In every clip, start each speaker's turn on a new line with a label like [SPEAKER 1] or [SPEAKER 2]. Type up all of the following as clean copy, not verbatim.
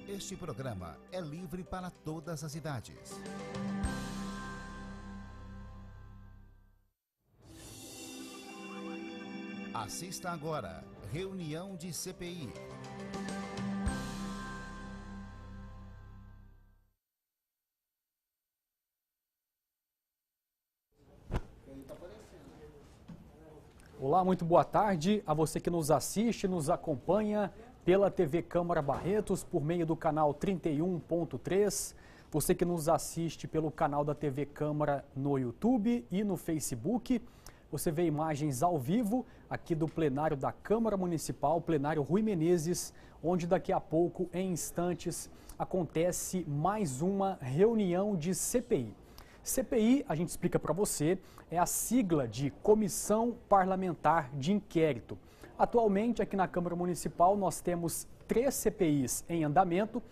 [SPEAKER 1] Este programa é livre para todas as idades. Assista agora, reunião de CPI.
[SPEAKER 2] Olá, muito boa tarde a você que nos assiste, nos acompanha pela TV Câmara Barretos, por meio do canal 31.3, você que nos assiste pelo canal da TV Câmara no YouTube e no Facebook, você vê imagens ao vivo aqui do plenário da Câmara Municipal, plenário Rui Menezes, onde daqui a pouco, em instantes, acontece mais uma reunião de CPI. CPI, a gente explica para você, é a sigla de Comissão Parlamentar de Inquérito. Atualmente, aqui na Câmara Municipal, nós temos 3 CPIs em andamento,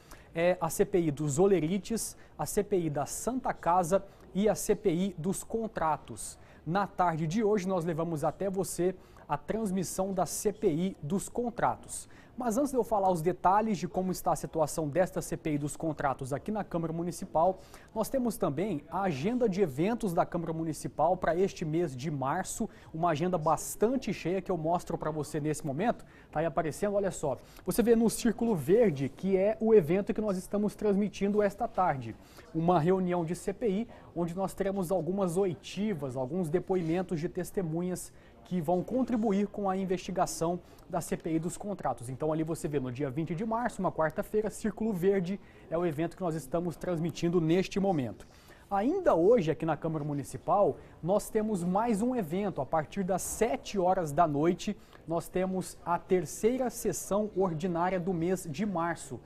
[SPEAKER 2] a CPI dos olerites, a CPI da Santa Casa e a CPI dos contratos. Na tarde de hoje, nós levamos até você a transmissão da CPI dos contratos. Mas antes de eu falar os detalhes de como está a situação desta CPI dos contratos aqui na Câmara Municipal, nós temos também a agenda de eventos da Câmara Municipal para este mês de março, uma agenda bastante cheia que eu mostro para você nesse momento. Está aí aparecendo, olha só. Você vê no círculo verde que é o evento que nós estamos transmitindo esta tarde. Uma reunião de CPI, onde nós teremos algumas oitivas, alguns depoimentos de testemunhas que vão contribuir com a investigação da CPI dos contratos. Então ali você vê no dia 20 de março, uma quarta-feira, Círculo Verde é o evento que nós estamos transmitindo neste momento. Ainda hoje, aqui na Câmara Municipal, nós temos mais um evento. A partir das 7 horas da noite, nós temos a terceira sessão ordinária do mês de março.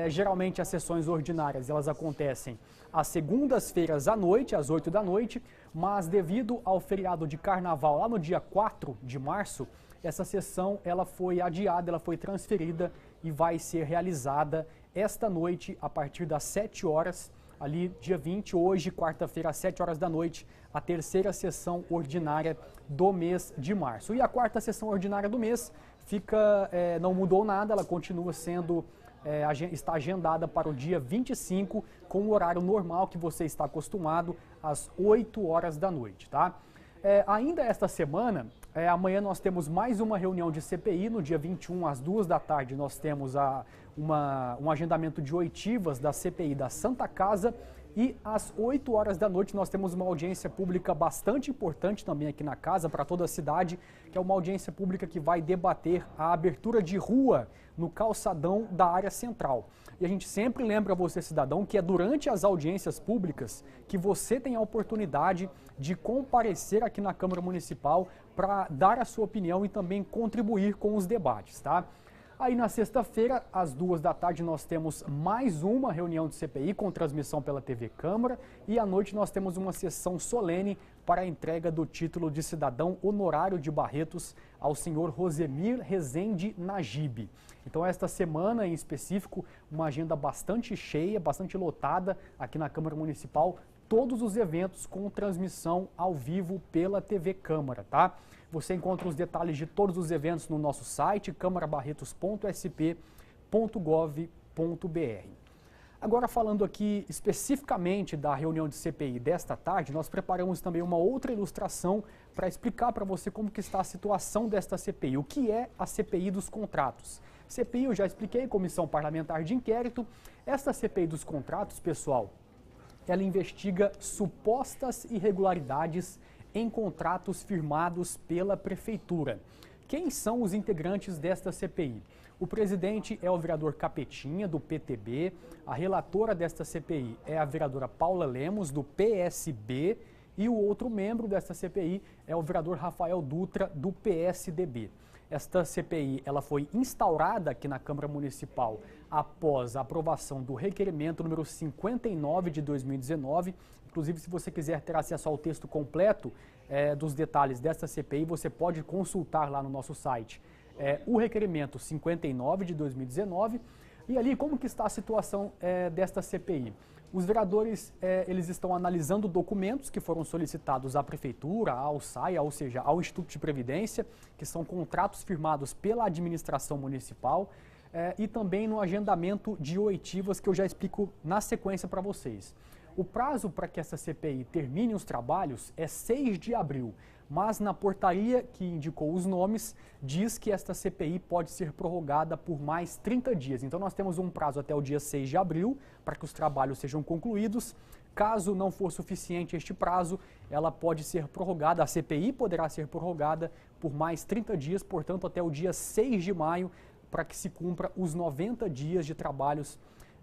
[SPEAKER 2] Geralmente as sessões ordinárias elas acontecem às segundas-feiras à noite, às 8 da noite, mas devido ao feriado de carnaval lá no dia 4 de março, essa sessão ela foi adiada, ela foi transferida e vai ser realizada esta noite a partir das 7 horas, ali dia 20, hoje, quarta-feira, às 7 horas da noite, a terceira sessão ordinária do mês de março. E a quarta sessão ordinária do mês não mudou nada, ela continua sendo está agendada para o dia 25, com o horário normal que você está acostumado, às 8 horas da noite, tá? Ainda esta semana, amanhã nós temos mais uma reunião de CPI, no dia 21, às 2 da tarde, nós temos um agendamento de oitivas da CPI da Santa Casa, e às 8 horas da noite nós temos uma audiência pública bastante importante também aqui na casa, para toda a cidade, que é uma audiência pública que vai debater a abertura de rua no calçadão da área central. E a gente sempre lembra você, cidadão, que é durante as audiências públicas que você tem a oportunidade de comparecer aqui na Câmara Municipal para dar a sua opinião e também contribuir com os debates, tá? Aí na sexta-feira, às 2 da tarde, nós temos mais uma reunião de CPI com transmissão pela TV Câmara e à noite nós temos uma sessão solene para a entrega do título de cidadão honorário de Barretos ao senhor Rosemir Rezende Najib. Então esta semana em específico, uma agenda bastante cheia, bastante lotada aqui na Câmara Municipal, todos os eventos com transmissão ao vivo pela TV Câmara, tá? Você encontra os detalhes de todos os eventos no nosso site, camarabarretos.sp.gov.br. Agora, falando aqui especificamente da reunião de CPI desta tarde, nós preparamos também uma outra ilustração para explicar para você como que está a situação desta CPI. O que é a CPI dos contratos? CPI, eu já expliquei, Comissão Parlamentar de Inquérito. Esta CPI dos contratos, pessoal, ela investiga supostas irregularidades em contratos firmados pela Prefeitura. Quem são os integrantes desta CPI? O presidente é o vereador Capetinha, do PTB, a relatora desta CPI é a vereadora Paula Lemos, do PSB, e o outro membro desta CPI é o vereador Rafael Dutra, do PSDB. Esta CPI ela foi instaurada aqui na Câmara Municipal após a aprovação do requerimento número 59 de 2019. Inclusive, se você quiser ter acesso ao texto completo dos detalhes desta CPI, você pode consultar lá no nosso site o requerimento 59 de 2019. E ali, como que está a situação desta CPI? Os vereadores, eles estão analisando documentos que foram solicitados à Prefeitura, ao SAIA, ou seja, ao Instituto de Previdência, que são contratos firmados pela administração municipal, e também no agendamento de oitivas, que eu já explico na sequência para vocês. O prazo para que essa CPI termine os trabalhos é 6 de abril, mas na portaria que indicou os nomes, diz que esta CPI pode ser prorrogada por mais 30 dias. Então nós temos um prazo até o dia 6 de abril para que os trabalhos sejam concluídos. Caso não for suficiente este prazo, ela pode ser prorrogada, a CPI poderá ser prorrogada por mais 30 dias, portanto até o dia 6 de maio, para que se cumpra os 90 dias de trabalhos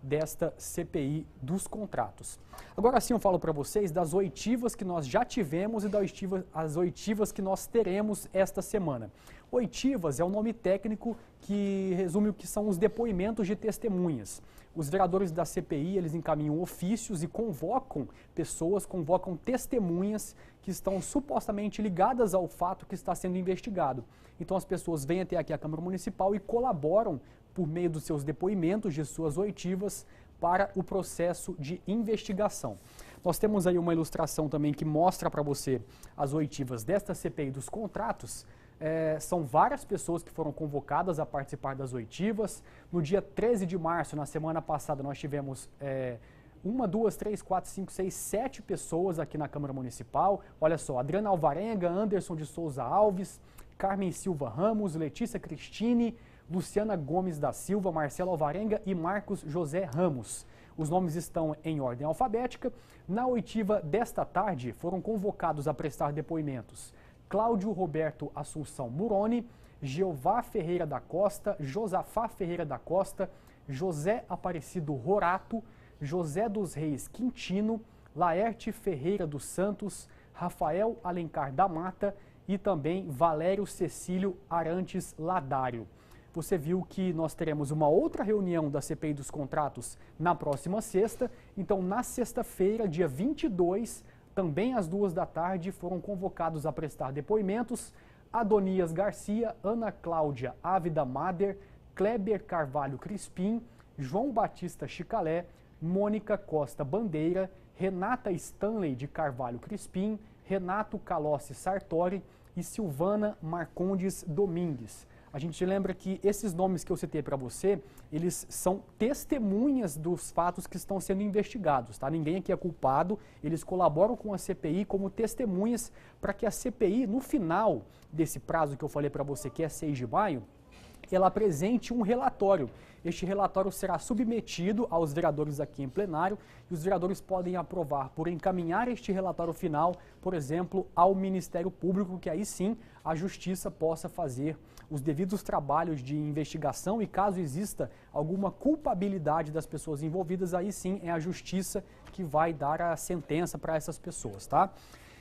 [SPEAKER 2] desta CPI dos contratos. Agora sim eu falo para vocês das oitivas que nós já tivemos e das oitivas que nós teremos esta semana. Oitivas é o nome técnico que resume o que são os depoimentos de testemunhas. Os vereadores da CPI, eles encaminham ofícios e convocam pessoas, convocam testemunhas que estão supostamente ligadas ao fato que está sendo investigado. Então as pessoas vêm até aqui à Câmara Municipal e colaboram por meio dos seus depoimentos, de suas oitivas, para o processo de investigação. Nós temos aí uma ilustração também que mostra para você as oitivas desta CPI dos contratos. São várias pessoas que foram convocadas a participar das oitivas. No dia 13 de março, na semana passada, nós tivemos 1, 2, 3, 4, 5, 6, 7 pessoas aqui na Câmara Municipal. Olha só, Adriana Alvarenga, Anderson de Souza Alves, Carmen Silva Ramos, Letícia Cristine, Luciana Gomes da Silva, Marcelo Alvarenga e Marcos José Ramos. Os nomes estão em ordem alfabética. Na oitiva desta tarde foram convocados a prestar depoimentos Cláudio Roberto Assunção Muroni, Jeová Ferreira da Costa, Josafá Ferreira da Costa, José Aparecido Rorato, José dos Reis Quintino, Laerte Ferreira dos Santos, Rafael Alencar da Mata e também Valério Cecílio Arantes Ladário. Você viu que nós teremos uma outra reunião da CPI dos contratos na próxima sexta. Então, na sexta-feira, dia 22, também às 2 da tarde, foram convocados a prestar depoimentos Adonias Garcia, Ana Cláudia Ávida Mader, Kleber Carvalho Crispim, João Batista Chicalé, Mônica Costa Bandeira, Renata Stanley de Carvalho Crispim, Renato Calossi Sartori e Silvana Marcondes Domingues. A gente lembra que esses nomes que eu citei para você, eles são testemunhas dos fatos que estão sendo investigados, tá? Ninguém aqui é culpado, eles colaboram com a CPI como testemunhas para que a CPI, no final desse prazo que eu falei para você, que é 6 de maio, ela apresente um relatório. Este relatório será submetido aos vereadores aqui em plenário e os vereadores podem aprovar por encaminhar este relatório final, por exemplo, ao Ministério Público, que aí sim a Justiça possa fazer os devidos trabalhos de investigação e caso exista alguma culpabilidade das pessoas envolvidas, aí sim é a Justiça que vai dar a sentença para essas pessoas, tá?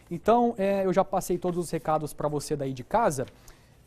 [SPEAKER 2] Então, eu já passei todos os recados para você daí de casa.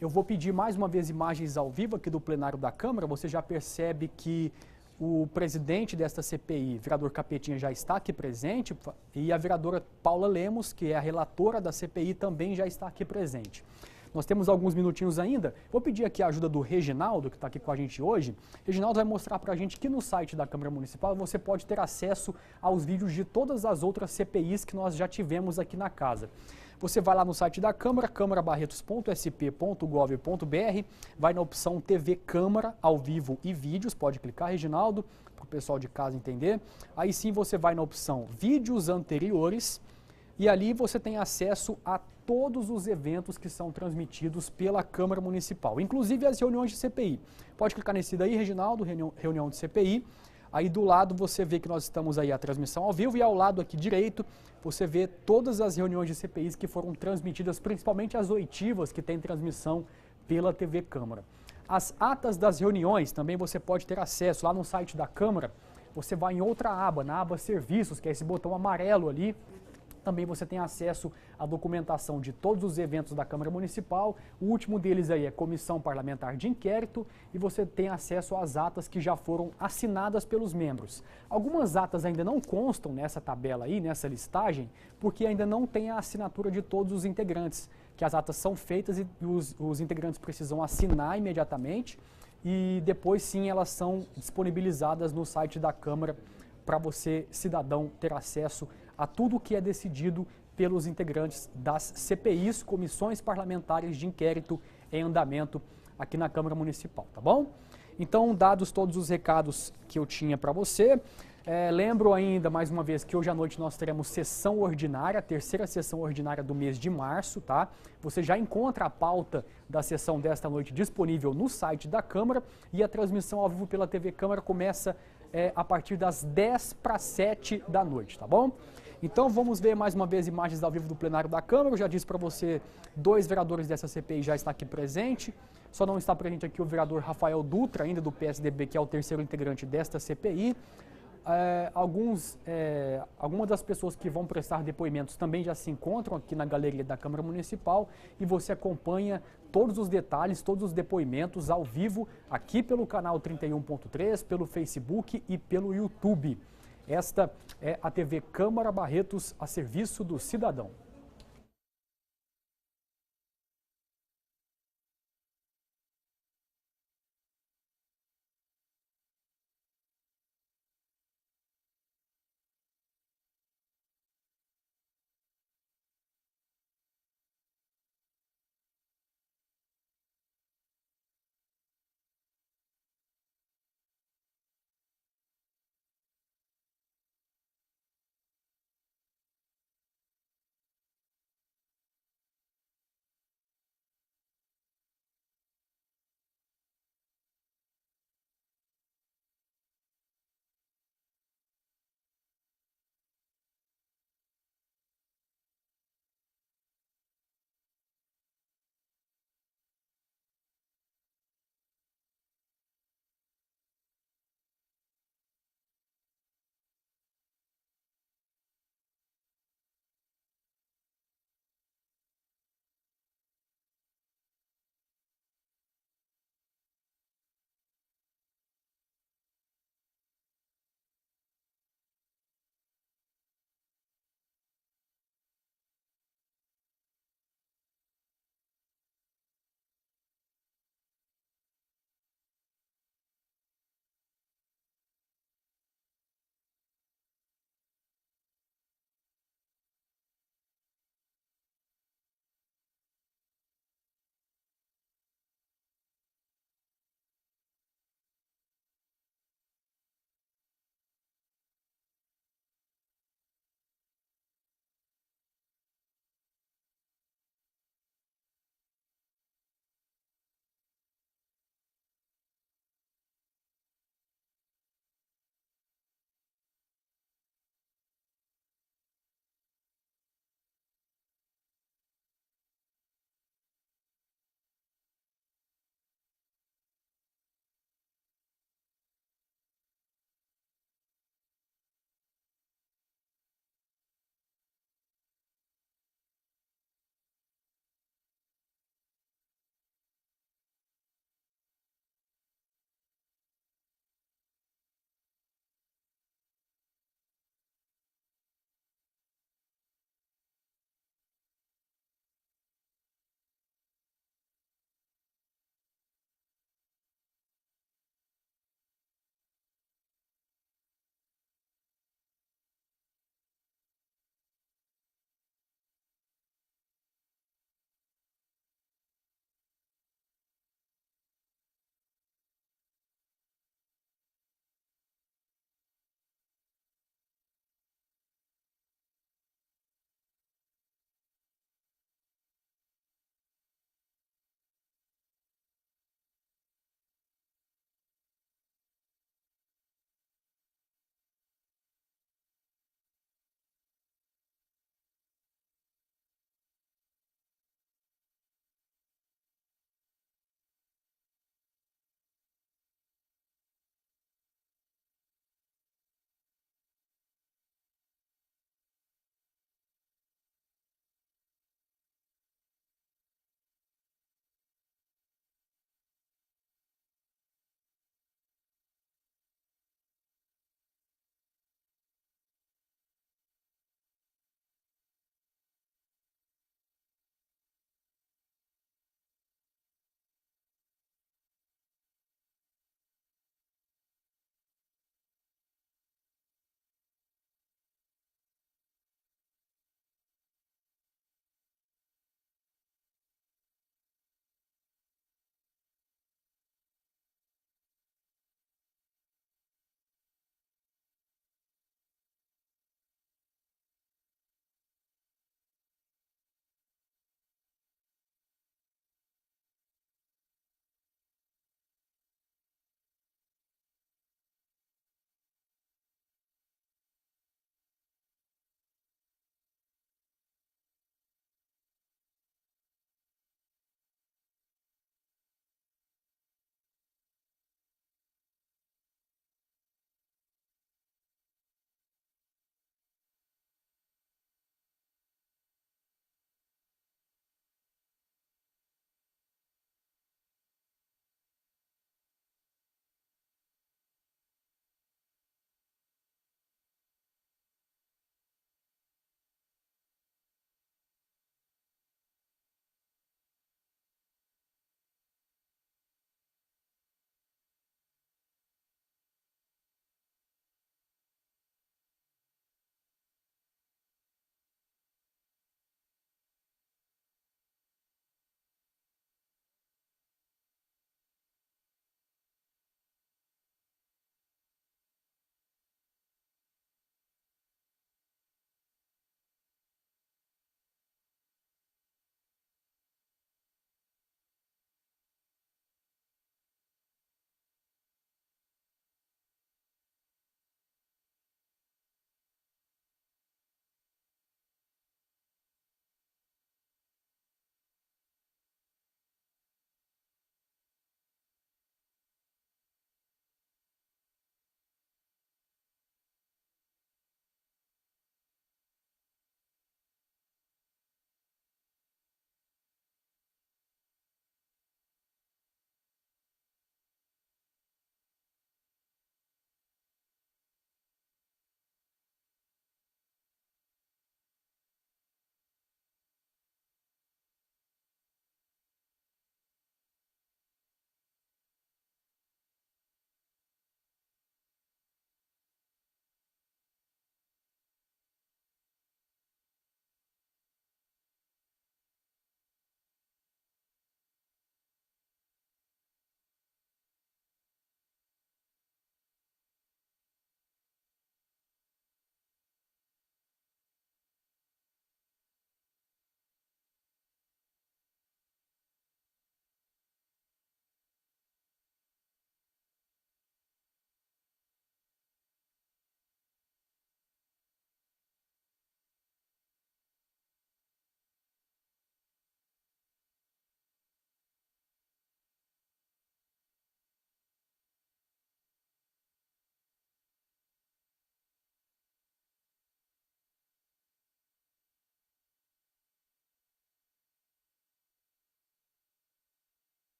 [SPEAKER 2] Eu vou pedir mais uma vez imagens ao vivo aqui do plenário da Câmara. Você já percebe que o presidente desta CPI, vereador Capetinha, já está aqui presente e a vereadora Paula Lemos, que é a relatora da CPI, também já está aqui presente. Nós temos alguns minutinhos ainda. Vou pedir aqui a ajuda do Reginaldo, que está aqui com a gente hoje. Reginaldo vai mostrar para a gente que no site da Câmara Municipal você pode ter acesso aos vídeos de todas as outras CPIs que nós já tivemos aqui na casa. Você vai lá no site da Câmara, câmarabarretos.sp.gov.br, vai na opção TV Câmara, ao vivo e vídeos, pode clicar, Reginaldo, para o pessoal de casa entender. Aí sim você vai na opção Vídeos Anteriores e ali você tem acesso a todos os eventos que são transmitidos pela Câmara Municipal, inclusive as reuniões de CPI. Pode clicar nesse daí, Reginaldo, reunião de CPI. Aí do lado você vê que nós estamos aí a transmissão ao vivo e ao lado aqui direito você vê todas as reuniões de CPIs que foram transmitidas, principalmente as oitivas que tem transmissão pela TV Câmara. As atas das reuniões também você pode ter acesso lá no site da Câmara. Você vai em outra aba, na aba Serviços, que é esse botão amarelo ali, Também você tem acesso à documentação de todos os eventos da Câmara Municipal. O último deles aí é Comissão Parlamentar de Inquérito e você tem acesso às atas que já foram assinadas pelos membros. Algumas atas ainda não constam nessa tabela aí, nessa listagem, porque ainda não tem a assinatura de todos os integrantes, que as atas são feitas e os integrantes precisam assinar imediatamente e depois sim elas são disponibilizadas no site da Câmara para você, cidadão, ter acesso a tudo o que é decidido pelos integrantes das CPIs, comissões parlamentares de inquérito em andamento aqui na Câmara Municipal, tá bom? Então, dados todos os recados que eu tinha para você, lembro ainda, mais uma vez, que hoje à noite nós teremos sessão ordinária, a terceira sessão ordinária do mês de março, tá? Você já encontra a pauta da sessão desta noite disponível no site da Câmara e a transmissão ao vivo pela TV Câmara começa a partir das 10 para 7 da noite, tá bom? Então vamos ver mais uma vez imagens ao vivo do plenário da Câmara. Eu já disse para você, 2 vereadores dessa CPI já estão aqui presente. Só não está presente aqui o vereador Rafael Dutra, ainda do PSDB, que é o terceiro integrante desta CPI. Algumas das pessoas que vão prestar depoimentos também já se encontram aqui na galeria da Câmara Municipal e você acompanha todos os detalhes, todos os depoimentos ao vivo aqui pelo canal 31.3, pelo Facebook e pelo YouTube. Esta é a TV Câmara Barretos a serviço do cidadão.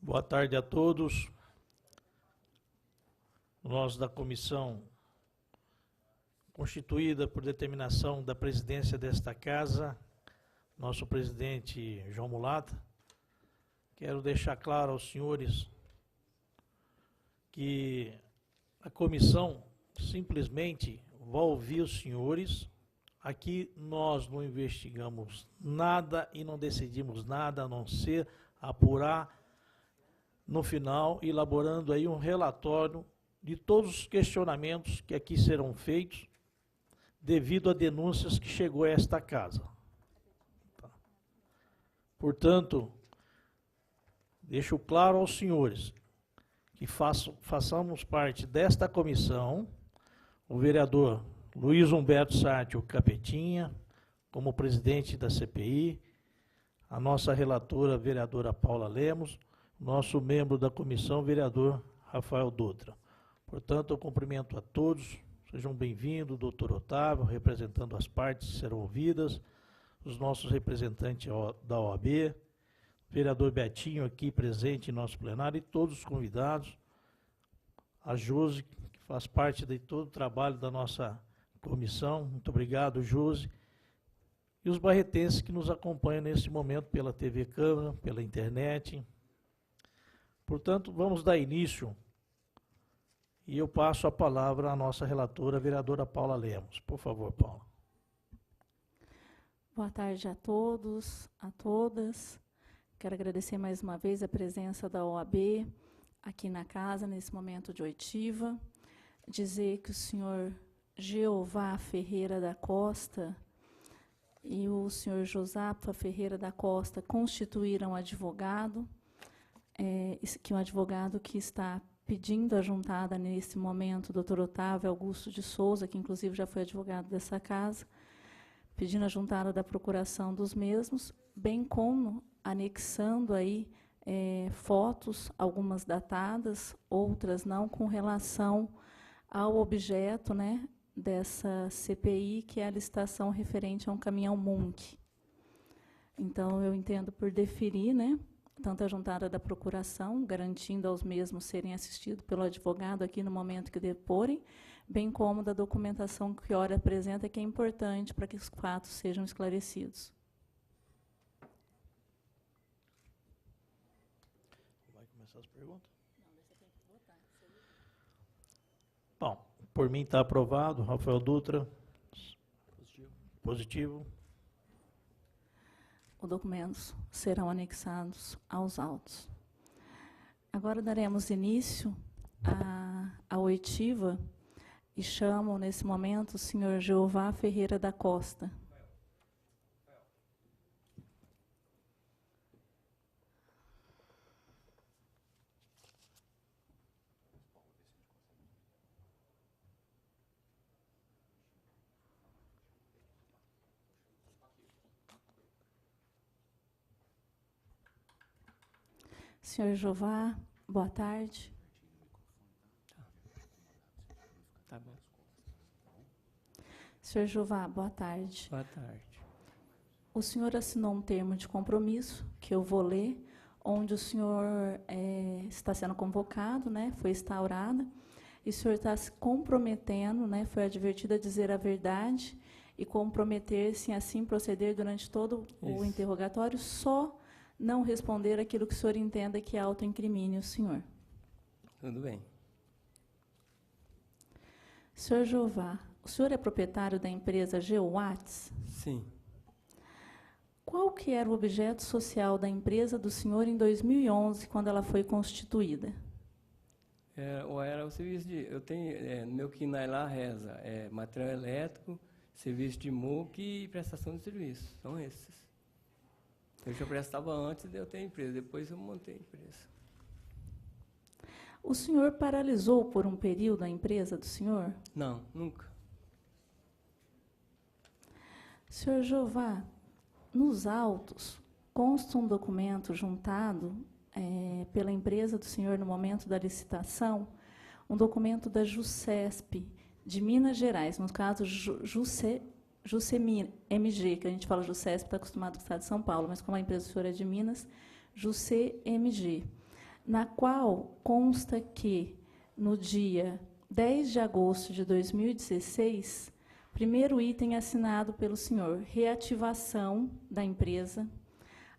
[SPEAKER 3] Boa tarde a todos. Nós da comissão constituída por determinação da presidência desta casa, nosso presidente João Mulata, quero deixar claro aos senhores que a comissão simplesmente vai ouvir os senhores. Aqui nós não investigamos nada e não decidimos nada, a não ser apurar no final, elaborando aí um relatório de todos os questionamentos que aqui serão feitos devido a denúncias que chegou a esta casa. Tá. Portanto, deixo claro aos senhores que façamos parte desta comissão, o vereador Luiz Humberto Sartio Capetinha, como presidente da CPI, a nossa relatora, a vereadora Paula Lemos, nosso membro da comissão, vereador Rafael Dutra. Portanto, eu cumprimento a todos, sejam bem-vindos, doutor Otávio, representando as partes que serão ouvidas, os nossos representantes da OAB, vereador Betinho aqui presente em nosso plenário e todos os convidados, a Josi, que faz parte de todo o trabalho da nossa comissão, muito obrigado, Josi, e os barretenses que nos acompanham nesse momento pela TV Câmara, pela internet. Portanto, vamos dar início e eu passo a palavra à nossa relatora, a vereadora Paula Lemos. Por favor, Paula.
[SPEAKER 4] Boa tarde a todos, a todas. Quero agradecer mais uma vez a presença da OAB aqui na casa, nesse momento de oitiva. Dizer que o senhor Jeová Ferreira da Costa e o senhor Josafa Ferreira da Costa constituíram advogado, que um advogado que está pedindo a juntada nesse momento, o doutor Otávio Augusto de Souza, que inclusive já foi advogado dessa casa, pedindo a juntada da procuração dos mesmos, bem como anexando aí fotos, algumas datadas, outras não, com relação ao objeto, né, dessa CPI, que é a licitação referente a um caminhão Munk. Então, eu entendo por deferir, né, tanto a juntada da procuração, garantindo aos mesmos serem assistidos pelo advogado aqui no momento que deporem, bem como da documentação que a hora apresenta, que é importante para que os fatos sejam esclarecidos.
[SPEAKER 3] Vai começar as perguntas? Não, você tem que votar. Bom, por mim está aprovado. Rafael Dutra. Positivo. Positivo.
[SPEAKER 4] Os documentos serão anexados aos autos. Agora daremos início à oitiva e chamo, nesse momento, o senhor Jeová Ferreira da Costa. Senhor Jeová, boa tarde.
[SPEAKER 5] Tá bom.
[SPEAKER 4] Senhor Jeová, boa tarde.
[SPEAKER 5] Boa tarde.
[SPEAKER 4] O senhor assinou um termo de compromisso, que eu vou ler, onde o senhor está sendo convocado, né, foi instaurada, e o senhor está se comprometendo, né, foi advertido a dizer a verdade e comprometer-se em assim proceder durante todo o interrogatório, só não responder aquilo que o senhor entenda que autoincrimine o senhor.
[SPEAKER 5] Tudo bem.
[SPEAKER 4] Senhor Jeová, o senhor é proprietário da empresa GeoWatts?
[SPEAKER 5] Sim.
[SPEAKER 4] Qual que era o objeto social da empresa do senhor em 2011, quando ela foi constituída?
[SPEAKER 5] Era o serviço de... Eu tenho... no meu KINAI lá reza. Material elétrico, serviço de MUC e prestação de serviço. São esses. Eu já prestava antes de eu ter empresa. Depois eu montei a empresa.
[SPEAKER 4] O senhor paralisou por um período a empresa do senhor?
[SPEAKER 5] Não, nunca.
[SPEAKER 4] Senhor Jeová, nos autos consta um documento juntado pela empresa do senhor no momento da licitação, um documento da JUCESP, de Minas Gerais, no caso JUCEMG, que a gente fala JUCESP, está acostumado com o estado de São Paulo, mas como a empresa do senhor é de Minas, JUCEMG. na qual consta que, no dia 10 de agosto de 2016, primeiro item assinado pelo senhor, reativação da empresa,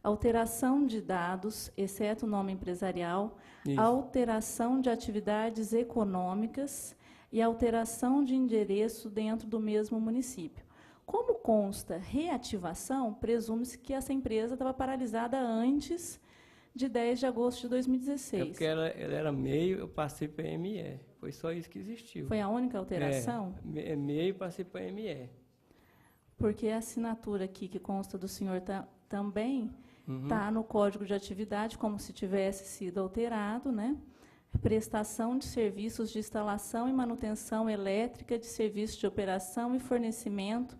[SPEAKER 4] alteração de dados, exceto o nome empresarial,
[SPEAKER 5] Isso.
[SPEAKER 4] alteração de atividades econômicas e alteração de endereço dentro do mesmo município. Como consta reativação, presume-se que essa empresa estava paralisada antes de 10 de agosto de 2016.
[SPEAKER 5] É porque ela era MEI, eu passei para ME. Foi só isso que existiu.
[SPEAKER 4] Foi a única alteração?
[SPEAKER 5] É MEI, passei para ME.
[SPEAKER 4] Porque a assinatura aqui que consta do senhor também está no Código de Atividade, como se tivesse sido alterado, né? Prestação de serviços de instalação e manutenção elétrica de serviços de operação e fornecimento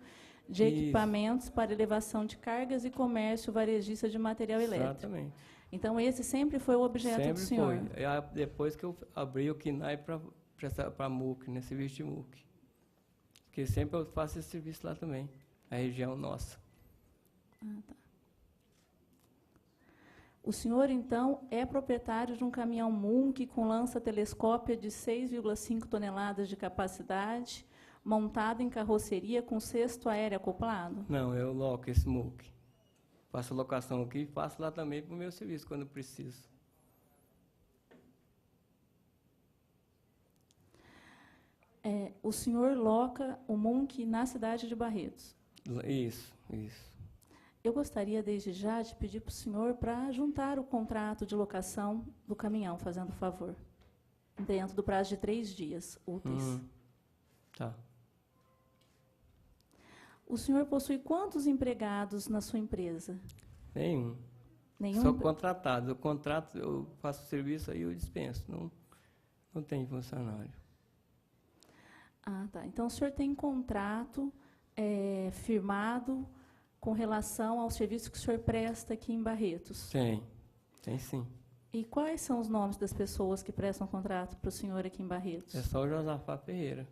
[SPEAKER 4] de
[SPEAKER 5] Isso.
[SPEAKER 4] equipamentos para elevação de cargas e comércio varejista de material elétrico.
[SPEAKER 5] Exatamente.
[SPEAKER 4] Então, esse sempre foi o objeto
[SPEAKER 5] Sempre
[SPEAKER 4] do senhor.
[SPEAKER 5] foi. Depois que eu abri o KINAI para MUC, né, serviço de MUC. Porque sempre eu faço esse serviço lá também, a região nossa.
[SPEAKER 4] Ah, tá. O senhor, então, é proprietário de um caminhão MUNC com lança-telescópia de 6,5 toneladas de capacidade, montado em carroceria com cesto aéreo acoplado?
[SPEAKER 5] Não, eu loco esse MUC. Faço locação aqui e faço lá também para o meu serviço, quando eu preciso.
[SPEAKER 4] O senhor loca o MUNC na cidade de Barretos?
[SPEAKER 5] Isso.
[SPEAKER 4] Eu gostaria, desde já, de pedir para o senhor para juntar o contrato de locação do caminhão, fazendo favor, dentro do prazo de 3 dias úteis.
[SPEAKER 5] Tá.
[SPEAKER 4] O senhor possui quantos empregados na sua empresa?
[SPEAKER 5] Nenhum.
[SPEAKER 4] Nenhum?
[SPEAKER 5] Sou contratado. Eu contrato, eu faço serviço aí eu dispenso. Não tem funcionário.
[SPEAKER 4] Ah, tá. Então, o senhor tem contrato firmado com relação ao serviço que o senhor presta aqui em Barretos?
[SPEAKER 5] Tem sim.
[SPEAKER 4] E quais são os nomes das pessoas que prestam contrato para o senhor aqui em Barretos?
[SPEAKER 5] É só o Josafá Ferreira.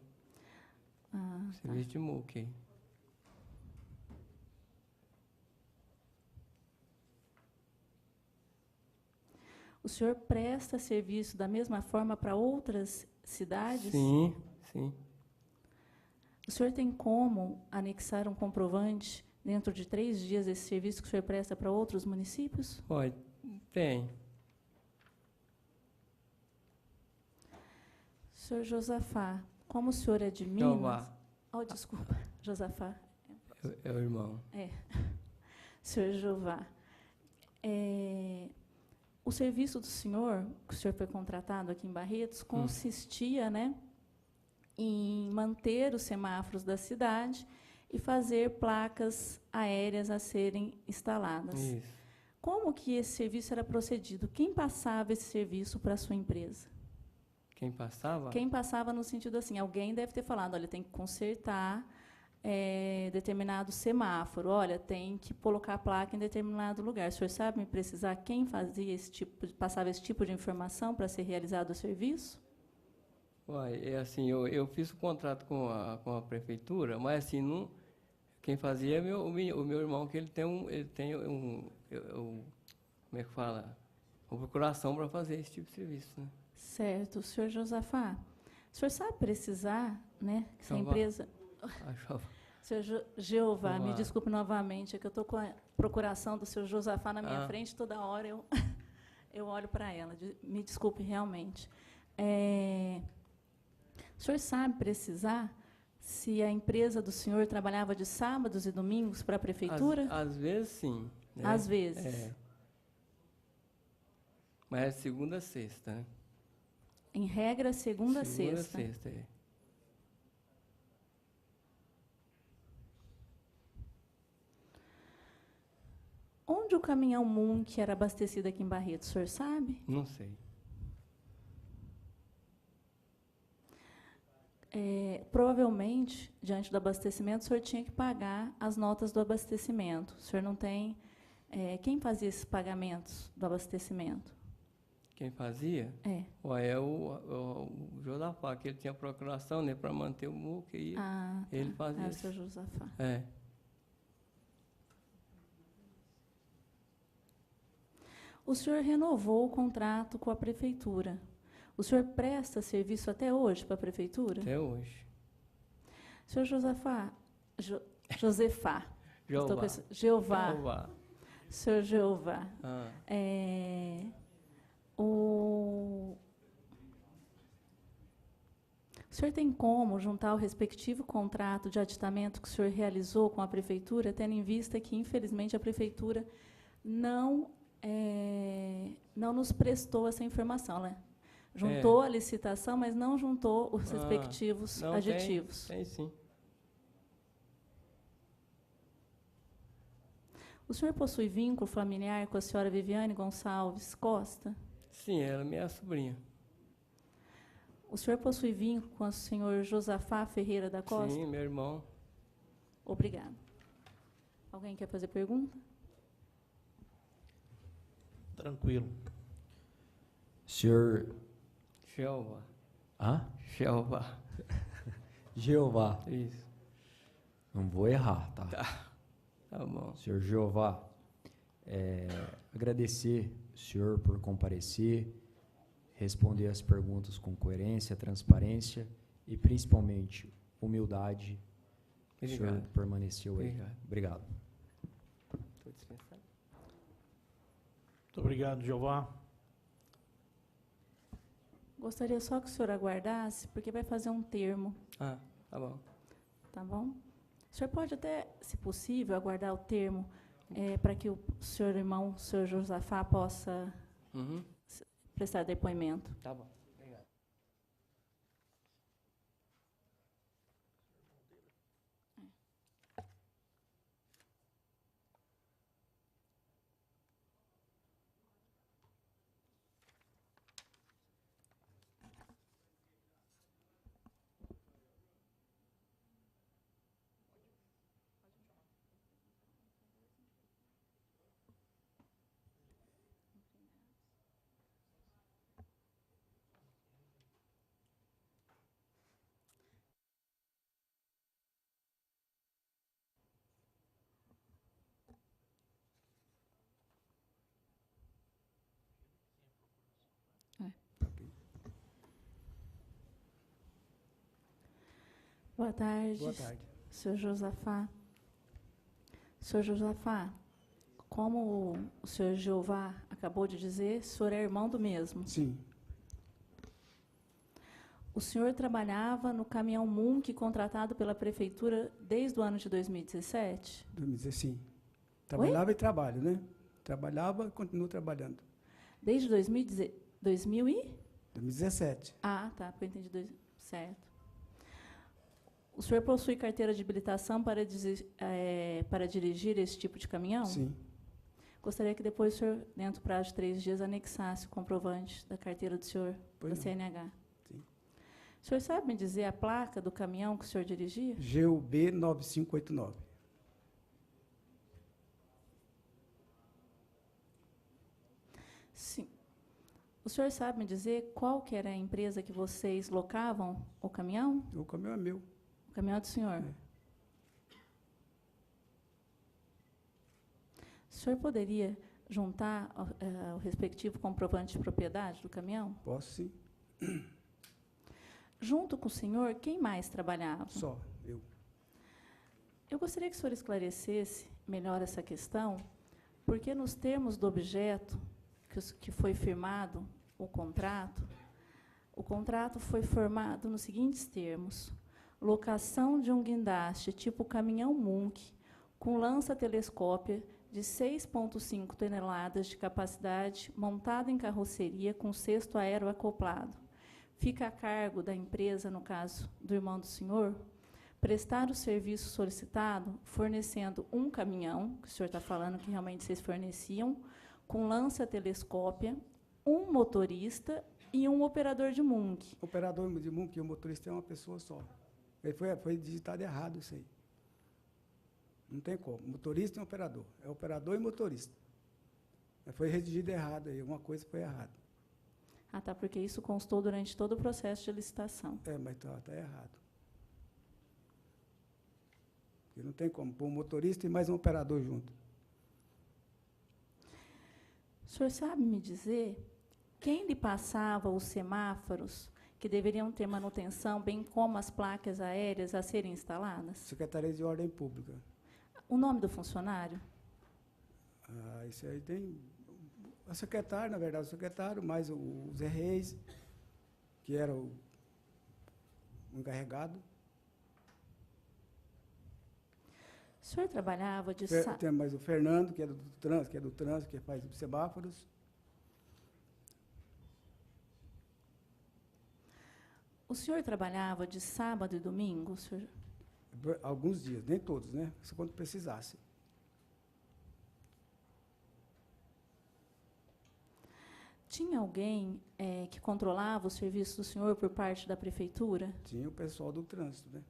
[SPEAKER 4] Ah,
[SPEAKER 5] Serviço de MUC aí.
[SPEAKER 4] O senhor presta serviço da mesma forma para outras cidades?
[SPEAKER 5] Sim.
[SPEAKER 4] O senhor tem como anexar um comprovante dentro de 3 dias desse serviço que o senhor presta para outros municípios?
[SPEAKER 5] Pode, tem.
[SPEAKER 4] Senhor Josafá, como o senhor é de Minas... Oh, desculpa, Josafá.
[SPEAKER 5] É o irmão.
[SPEAKER 4] Senhor Jeová, o serviço do senhor, que o senhor foi contratado aqui em Barretos, consistia, né, em manter os semáforos da cidade e fazer placas aéreas a serem instaladas.
[SPEAKER 5] Isso.
[SPEAKER 4] Como que esse serviço era procedido? Quem passava esse serviço para a sua empresa?
[SPEAKER 5] Quem passava?
[SPEAKER 4] Quem passava no sentido assim, alguém deve ter falado, olha, tem que consertar determinado semáforo, olha, tem que colocar a placa em determinado lugar. O senhor sabe me precisar quem fazia passava esse tipo de informação para ser realizado o serviço?
[SPEAKER 5] É assim, eu fiz o contrato com a prefeitura, mas assim, quem fazia é o meu irmão, que ele tem como é que fala? Uma procuração para fazer esse tipo de serviço, né?
[SPEAKER 4] Certo. Senhor Josafá, o senhor sabe precisar, né, que essa empresa... Senhor Jeová, me desculpe novamente, é que eu estou com a procuração do senhor Josafá na minha frente, toda hora eu olho para ela. Me desculpe, realmente. O senhor sabe precisar se a empresa do senhor trabalhava de sábados e domingos para a prefeitura?
[SPEAKER 5] Às vezes, sim. Né?
[SPEAKER 4] Às vezes.
[SPEAKER 5] Mas é segunda a sexta, né?
[SPEAKER 4] Em regra, segunda a sexta.
[SPEAKER 5] Segunda a sexta,
[SPEAKER 4] Onde o caminhão MUNC era abastecido aqui em Barretos, o senhor sabe?
[SPEAKER 5] Não sei.
[SPEAKER 4] Provavelmente, diante do abastecimento, o senhor tinha que pagar as notas do abastecimento. O senhor não tem... quem fazia esses pagamentos do abastecimento?
[SPEAKER 5] Quem fazia? É o Josafá, que ele tinha procuração, né, para manter o MUC, e ele fazia.
[SPEAKER 4] O senhor Josafá. O senhor renovou o contrato com a prefeitura. O senhor presta serviço até hoje para a prefeitura?
[SPEAKER 5] Até hoje.
[SPEAKER 4] Senhor Josafá, Josefá.
[SPEAKER 5] Jeová.
[SPEAKER 4] Jeová.
[SPEAKER 5] Jeová.
[SPEAKER 4] Senhor Jeová.
[SPEAKER 5] Ah,
[SPEAKER 4] O senhor tem como juntar o respectivo contrato de aditamento que o senhor realizou com a prefeitura, tendo em vista que, infelizmente, a prefeitura não nos prestou essa informação, né? Juntou a licitação, mas não juntou os respectivos
[SPEAKER 5] não,
[SPEAKER 4] aditivos.
[SPEAKER 5] Tem sim.
[SPEAKER 4] O senhor possui vínculo familiar com a senhora Viviane Gonçalves Costa?
[SPEAKER 5] Sim, ela é minha sobrinha.
[SPEAKER 4] O senhor possui vínculo com o senhor Josafá Ferreira da Costa?
[SPEAKER 5] Sim, meu irmão.
[SPEAKER 4] Obrigada. Alguém quer fazer pergunta?
[SPEAKER 3] Tranquilo.
[SPEAKER 6] Senhor...
[SPEAKER 5] Jeová.
[SPEAKER 6] Hã?
[SPEAKER 5] Jeová.
[SPEAKER 6] Jeová.
[SPEAKER 5] Isso.
[SPEAKER 6] Não vou errar, tá?
[SPEAKER 5] Tá bom.
[SPEAKER 6] Senhor Jeová, agradecer o senhor por comparecer, responder as perguntas com coerência, transparência e, principalmente, humildade. O senhor
[SPEAKER 5] Obrigado.
[SPEAKER 6] permaneceu aí.
[SPEAKER 5] Obrigado.
[SPEAKER 6] Obrigado.
[SPEAKER 5] Estou dispensado.
[SPEAKER 3] Muito obrigado, Jeová.
[SPEAKER 4] Gostaria só que o senhor aguardasse, porque vai fazer um termo,
[SPEAKER 5] Ah, tá bom.
[SPEAKER 4] tá bom? O senhor pode até, se possível, aguardar o termo para que o senhor irmão, o senhor Josafá, possa
[SPEAKER 5] Uhum.
[SPEAKER 4] prestar depoimento.
[SPEAKER 5] Tá bom. Obrigado.
[SPEAKER 4] Boa tarde.
[SPEAKER 7] Boa tarde.
[SPEAKER 4] Senhor Josafá. Senhor Josafá, como o senhor Jeová acabou de dizer, o senhor é irmão do mesmo.
[SPEAKER 7] Sim,
[SPEAKER 4] O senhor trabalhava no caminhão Munk contratado pela prefeitura desde o ano de 2017?
[SPEAKER 7] 2016. Trabalhava e trabalho, né? Trabalhava e continuo trabalhando.
[SPEAKER 4] Desde 2000 e?
[SPEAKER 7] 2017.
[SPEAKER 4] Ah, tá, porque eu entendi. Certo. O senhor possui carteira de habilitação para dirigir esse tipo de caminhão?
[SPEAKER 7] Sim.
[SPEAKER 4] Gostaria que depois o senhor, dentro do prazo de 3 dias, anexasse o comprovante da carteira do senhor,
[SPEAKER 7] Pois
[SPEAKER 4] da
[SPEAKER 7] não.
[SPEAKER 4] CNH.
[SPEAKER 7] Sim.
[SPEAKER 4] O senhor sabe me dizer a placa do caminhão que o senhor dirigia?
[SPEAKER 7] GUB 9589.
[SPEAKER 4] Sim. O senhor sabe me dizer qual que era a empresa que vocês locavam o caminhão?
[SPEAKER 7] O caminhão é meu.
[SPEAKER 4] O caminhão é do senhor. O senhor poderia juntar o respectivo comprovante de propriedade do caminhão?
[SPEAKER 7] Posso sim.
[SPEAKER 4] Junto com o senhor, quem mais trabalhava?
[SPEAKER 7] Só eu.
[SPEAKER 4] Eu gostaria que o senhor esclarecesse melhor essa questão, porque nos termos do objeto que foi firmado o contrato foi formado nos seguintes termos: locação de um guindaste tipo caminhão Munk com lança-telescópia de 6,5 toneladas de capacidade, montado em carroceria com cesto aéreo acoplado. Fica a cargo da empresa, no caso do irmão do senhor, prestar o serviço solicitado, fornecendo um caminhão, que o senhor está falando que realmente vocês forneciam, com lança-telescópia, um motorista e um operador de Munk.
[SPEAKER 7] Operador de Munk e o motorista é uma pessoa só. Foi digitado errado isso aí. Não tem como. Motorista e operador. É operador e motorista. Foi redigido errado aí. Uma coisa foi errada.
[SPEAKER 4] Ah, tá, porque isso constou durante todo o processo de licitação.
[SPEAKER 7] Mas está errado. E não tem como pôr um motorista e mais um operador junto.
[SPEAKER 4] senhor sabe me dizer quem lhe passava os semáforos que deveriam ter manutenção, bem como as placas aéreas a serem instaladas?
[SPEAKER 7] Secretaria de Ordem Pública.
[SPEAKER 4] O nome do funcionário?
[SPEAKER 7] Isso aí tem... A secretária, na verdade, o secretário, mais o Zé Reis, que era o encarregado.
[SPEAKER 4] O senhor trabalhava de
[SPEAKER 7] Tem mais o Fernando, que é do trânsito, que faz os semáforos.
[SPEAKER 4] O senhor trabalhava de sábado e domingo, senhor?
[SPEAKER 7] Alguns dias, nem todos, né? Só quando precisasse.
[SPEAKER 4] Tinha alguém que controlava o serviço do senhor por parte da prefeitura?
[SPEAKER 7] Tinha o pessoal do trânsito, né?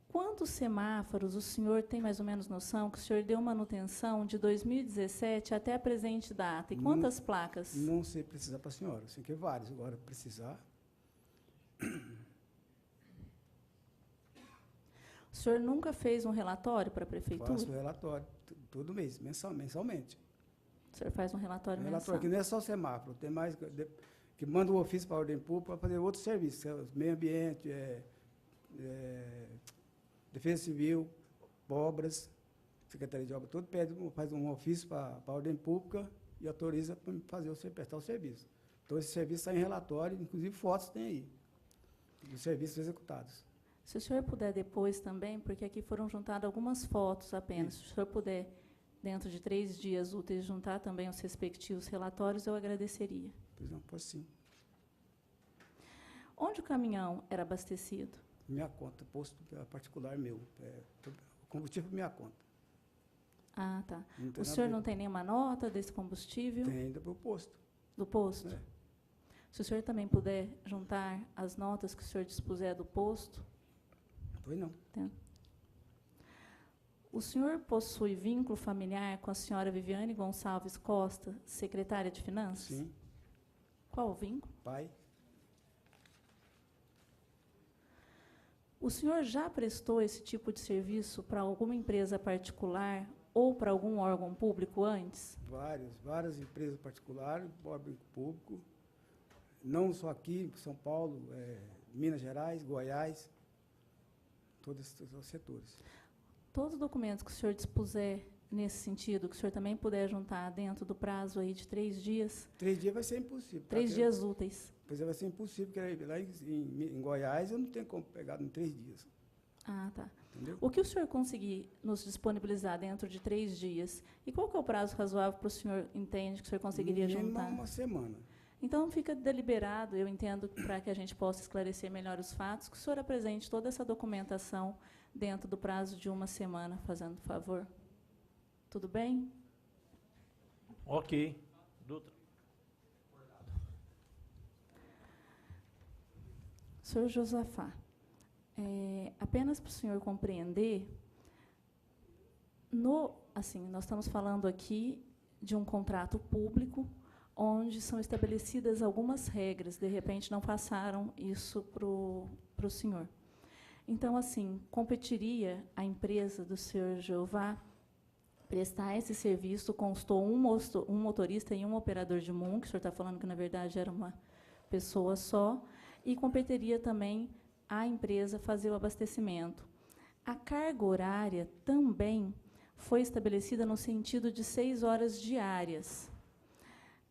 [SPEAKER 4] Quantos semáforos o senhor tem mais ou menos noção que o senhor deu manutenção de 2017 até a presente data? E quantas placas?
[SPEAKER 7] Não sei precisar para a senhora, sei que vários. Agora, precisar...
[SPEAKER 4] O senhor nunca fez um relatório para a prefeitura?
[SPEAKER 7] Faço relatório, todo mês, mensalmente.
[SPEAKER 4] O senhor faz um relatório mensal?
[SPEAKER 7] Relatório que não é só semáforo, tem mais... que manda o ofício para a Ordem Pública para fazer outros serviços, meio ambiente, Defesa Civil, obras, Secretaria de Obras, tudo faz um ofício para a Ordem Pública e autoriza para prestar o serviço. Então, esse serviço está em relatório, inclusive fotos tem aí, dos serviços executados.
[SPEAKER 4] Se o senhor puder depois também, porque aqui foram juntadas algumas fotos apenas, se o senhor puder, dentro de 3 dias úteis, juntar também os respectivos relatórios, eu agradeceria.
[SPEAKER 7] Pois não, pois sim.
[SPEAKER 4] Onde o caminhão era abastecido?
[SPEAKER 7] Minha conta, posto particular meu. Combustível por minha conta.
[SPEAKER 4] Ah, tá.
[SPEAKER 7] O
[SPEAKER 4] senhor não tem nenhuma nota desse combustível?
[SPEAKER 7] Tem ainda para o posto.
[SPEAKER 4] Do posto?
[SPEAKER 7] É.
[SPEAKER 4] Se o senhor também puder juntar as notas que o senhor dispuser do posto.
[SPEAKER 7] Pois não.
[SPEAKER 4] Tem. O senhor possui vínculo familiar com a senhora Viviane Gonçalves Costa, secretária de Finanças?
[SPEAKER 7] Sim.
[SPEAKER 4] Qual o vínculo?
[SPEAKER 7] Pai.
[SPEAKER 4] O senhor já prestou esse tipo de serviço para alguma empresa particular ou para algum órgão público antes?
[SPEAKER 7] Várias empresas particulares, órgão público, não só aqui, São Paulo, Minas Gerais, Goiás, todos os setores.
[SPEAKER 4] Todos os documentos que o senhor dispuser nesse sentido, que o senhor também puder juntar dentro do prazo aí de 3 dias?
[SPEAKER 7] 3 dias vai ser impossível.
[SPEAKER 4] 3 dias úteis.
[SPEAKER 7] Pois vai ser impossível, porque lá em Goiás eu não tenho como pegar em 3 dias.
[SPEAKER 4] Ah, tá.
[SPEAKER 7] Entendeu?
[SPEAKER 4] O que o senhor conseguir nos disponibilizar dentro de 3 dias, e qual que é o prazo razoável para o senhor entende que o senhor conseguiria juntar?
[SPEAKER 7] Uma semana.
[SPEAKER 4] Então, fica deliberado, eu entendo, para que a gente possa esclarecer melhor os fatos, que o senhor apresente toda essa documentação dentro do prazo de 1 semana, fazendo favor. Tudo bem?
[SPEAKER 3] Ok. Dutra.
[SPEAKER 4] Senhor Josafá, apenas para o senhor compreender, nós estamos falando aqui de um contrato público, onde são estabelecidas algumas regras, de repente não passaram isso para o senhor. Então, assim, competiria a empresa do senhor Jeová prestar esse serviço, constou um motorista e um operador de MUM, que o senhor está falando que, na verdade, era uma pessoa só, e competiria também a empresa fazer o abastecimento. A carga horária também foi estabelecida no sentido de 6 horas diárias.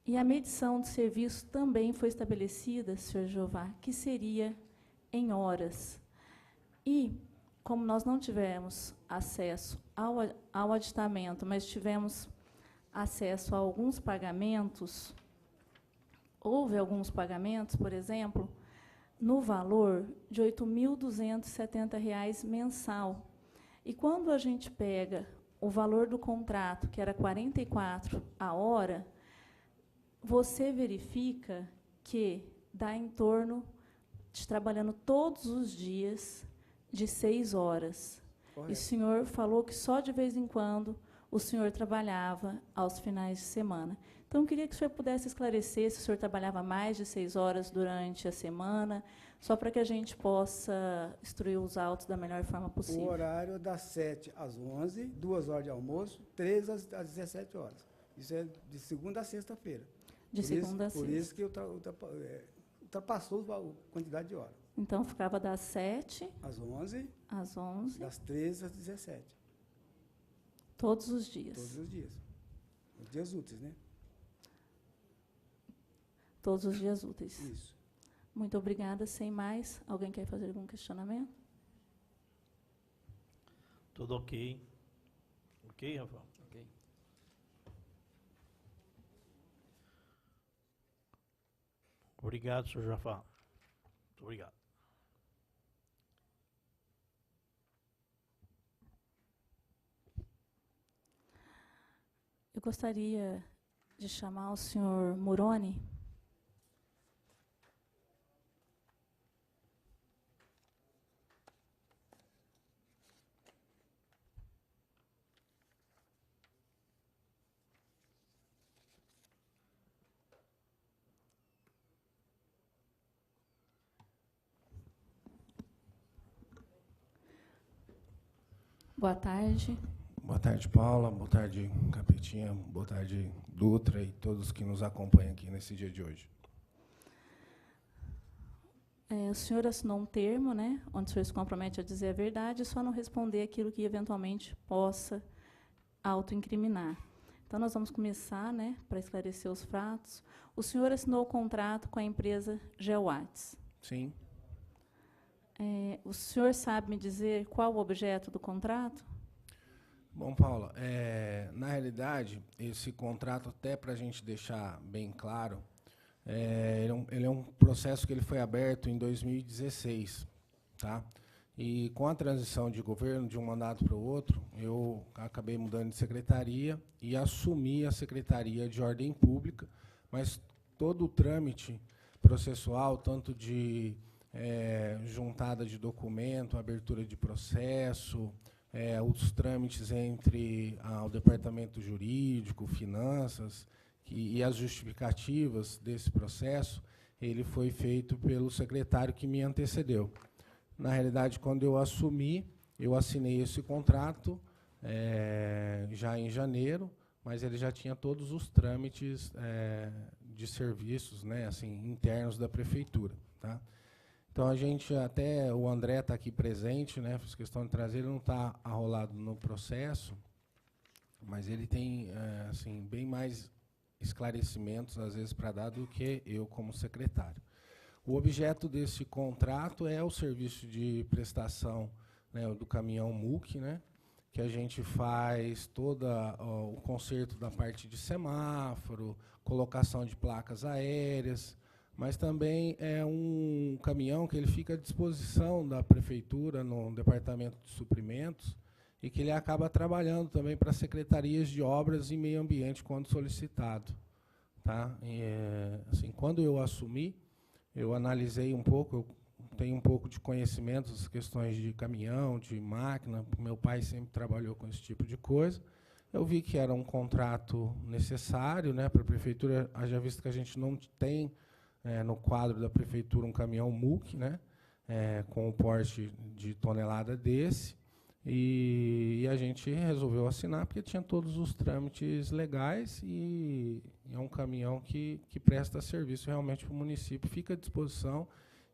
[SPEAKER 4] E a medição de serviço também foi estabelecida, senhor Jeová, que seria em horas. E, como nós não tivemos acesso ao aditamento, mas tivemos acesso a alguns pagamentos, houve alguns pagamentos, por exemplo, no valor de R$ 8.270 mensal. E quando a gente pega o valor do contrato, que era 44 a hora, você verifica que dá em torno de trabalhando todos os dias de 6 horas.
[SPEAKER 7] Correto.
[SPEAKER 4] E o senhor falou que só de vez em quando o senhor trabalhava aos finais de semana. Então, eu queria que o senhor pudesse esclarecer se o senhor trabalhava mais de 6 horas durante a semana, Só para que a gente possa instruir os autos da melhor forma
[SPEAKER 7] O
[SPEAKER 4] possível.
[SPEAKER 7] horário das 7 às 11, 2 horas de almoço, 3 às 17 horas. Isso é de segunda a sexta-feira.
[SPEAKER 4] De segunda a
[SPEAKER 7] Por
[SPEAKER 4] sexta.
[SPEAKER 7] isso que ultrapassou a quantidade de horas.
[SPEAKER 4] Então, ficava das 7
[SPEAKER 7] Às 11,
[SPEAKER 4] às 11,
[SPEAKER 7] das 13 às 17.
[SPEAKER 4] todos os dias.
[SPEAKER 7] Todos os dias. Os dias úteis, né?
[SPEAKER 4] Todos os dias úteis.
[SPEAKER 7] Isso.
[SPEAKER 4] Muito obrigada. Sem mais, alguém quer fazer algum questionamento?
[SPEAKER 3] Tudo ok. Ok, Rafael?
[SPEAKER 5] Ok.
[SPEAKER 3] Obrigado, senhor Jafar. Muito obrigado.
[SPEAKER 4] Eu gostaria de chamar o senhor Moroni. Boa tarde.
[SPEAKER 8] Boa tarde, Paula. Boa tarde, Capetinha. Boa tarde, Dutra e todos que nos acompanham aqui nesse dia de hoje.
[SPEAKER 4] O senhor assinou um termo, né, onde o senhor se compromete a dizer a verdade e só não responder aquilo que eventualmente possa autoincriminar. Então, nós vamos começar, né, para esclarecer os fatos. O senhor assinou o contrato com a empresa GeoWatts.
[SPEAKER 8] Sim.
[SPEAKER 4] O senhor sabe me dizer qual o objeto do contrato?
[SPEAKER 8] Bom, Paula, na realidade, esse contrato, até para a gente deixar bem claro, ele é um processo que ele foi aberto em 2016, tá? E com a transição de governo, de um mandato para o outro, eu acabei mudando de secretaria e assumi a Secretaria de Ordem Pública, mas todo o trâmite processual, tanto de juntada de documento, abertura de processo, os trâmites entre o departamento jurídico, finanças e as justificativas desse processo, ele foi feito pelo secretário que me antecedeu. Na realidade, quando eu assumi, eu assinei esse contrato já em janeiro, mas ele já tinha todos os trâmites de serviços, né, assim, internos da prefeitura, tá? Então, a gente, até o André está aqui presente, né, fiz questão de trazer, ele não está arrolado no processo, mas ele tem assim, bem mais esclarecimentos, às vezes, para dar do que eu como secretário. O objeto desse contrato é o serviço de prestação, né, do caminhão MUC, né, que a gente faz todo o conserto da parte de semáforo, colocação de placas aéreas, mas também é um caminhão que ele fica à disposição da prefeitura no departamento de suprimentos e que ele acaba trabalhando também para secretarias de obras e meio ambiente quando solicitado, tá? Assim, quando eu assumi, eu analisei um pouco, eu tenho um pouco de conhecimento das questões de caminhão, de máquina, meu pai sempre trabalhou com esse tipo de coisa. Eu vi que era um contrato necessário, né, para a prefeitura, haja visto que a gente não tem no quadro da prefeitura um caminhão MUC, né, com o porte de tonelada desse, e a gente resolveu assinar porque tinha todos os trâmites legais e é um caminhão que presta serviço realmente para o município, fica à disposição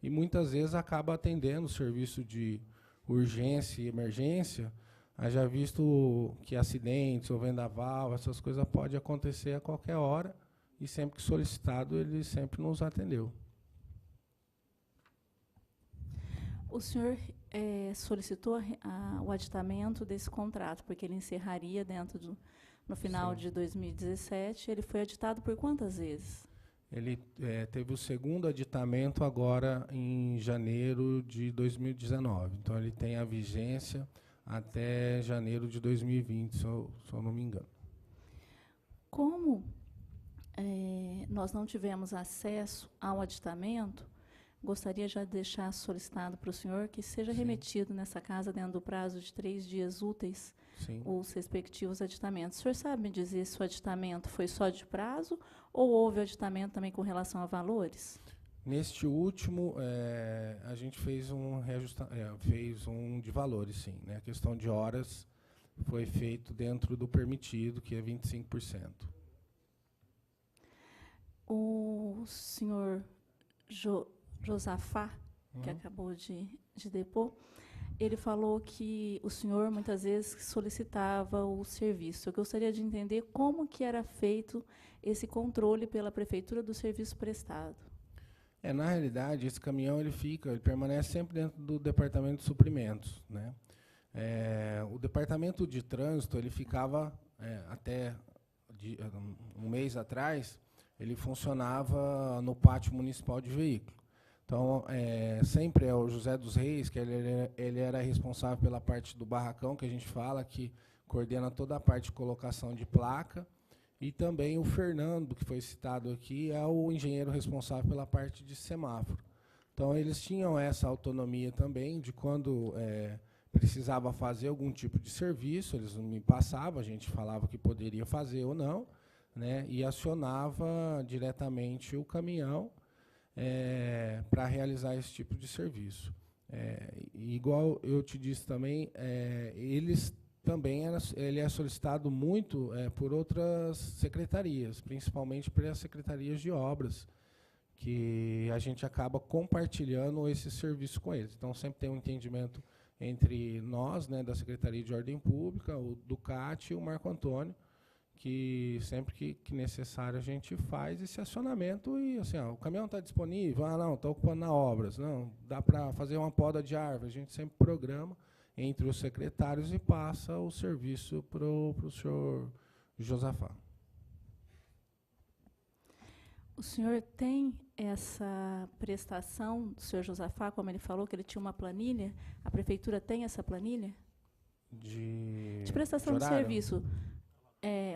[SPEAKER 8] e muitas vezes acaba atendendo o serviço de urgência e emergência, haja visto que acidentes ou vendaval, essas coisas podem acontecer a qualquer hora, e sempre que solicitado, ele sempre nos atendeu.
[SPEAKER 4] O senhor solicitou o aditamento desse contrato, porque ele encerraria no final
[SPEAKER 8] Sim.
[SPEAKER 4] de 2017. Ele foi aditado por quantas vezes?
[SPEAKER 8] Ele teve o segundo aditamento agora em janeiro de 2019. Então, ele tem a vigência até janeiro de 2020, se eu não me engano.
[SPEAKER 4] Como nós não tivemos acesso ao aditamento, gostaria já de deixar solicitado para o senhor que seja
[SPEAKER 8] Sim.
[SPEAKER 4] remetido nessa casa dentro do prazo de 3 dias úteis
[SPEAKER 8] Sim.
[SPEAKER 4] os respectivos aditamentos. O senhor sabe me dizer se o aditamento foi só de prazo ou houve aditamento também com relação a valores?
[SPEAKER 8] Neste último, a gente fez fez um de valores, sim. Né? A questão de horas foi feito dentro do permitido, que é 25%.
[SPEAKER 4] O senhor Josafá, que acabou de depor, ele falou que o senhor muitas vezes solicitava o serviço. Eu gostaria de entender como que era feito esse controle pela prefeitura do serviço prestado.
[SPEAKER 8] Na realidade, esse caminhão ele permanece sempre dentro do departamento de suprimentos, né? O departamento de trânsito ele ficava até um mês atrás, ele funcionava no pátio municipal de veículo. Então, sempre é o José dos Reis, que ele era responsável pela parte do barracão, que a gente fala, que coordena toda a parte de colocação de placa, e também o Fernando, que foi citado aqui, é o engenheiro responsável pela parte de semáforo. Então, eles tinham essa autonomia também, de quando precisava fazer algum tipo de serviço, eles me passavam, a gente falava que poderia fazer ou não, né, e acionava diretamente o caminhão, para realizar esse tipo de serviço. Igual eu te disse também, ele é solicitado muito por outras secretarias, principalmente pelas secretarias de obras, que a gente acaba compartilhando esse serviço com eles. Então, sempre tem um entendimento entre nós, né, da Secretaria de Ordem Pública, o Ducati e o Marco Antônio, que sempre que necessário a gente faz esse acionamento e assim, o caminhão está disponível, não, está ocupando na obras, não, dá para fazer uma poda de árvore, a gente sempre programa entre os secretários e passa o serviço para o senhor Josafá.
[SPEAKER 4] O senhor tem essa prestação do senhor Josafá, como ele falou, que ele tinha uma planilha, a prefeitura tem essa planilha? De prestação de serviço.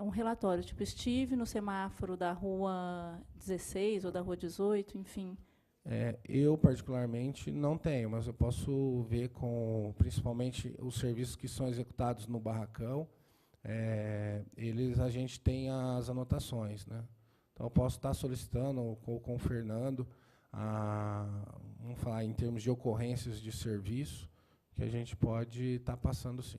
[SPEAKER 4] Um relatório, tipo, estive no semáforo da rua 16 ou da rua 18, enfim.
[SPEAKER 8] Eu, particularmente, não tenho, mas eu posso ver com, principalmente, os serviços que são executados no barracão, a gente tem as anotações, né? Então, eu posso estar solicitando com o Fernando, vamos falar em termos de ocorrências de serviço, que a gente pode estar passando, sim.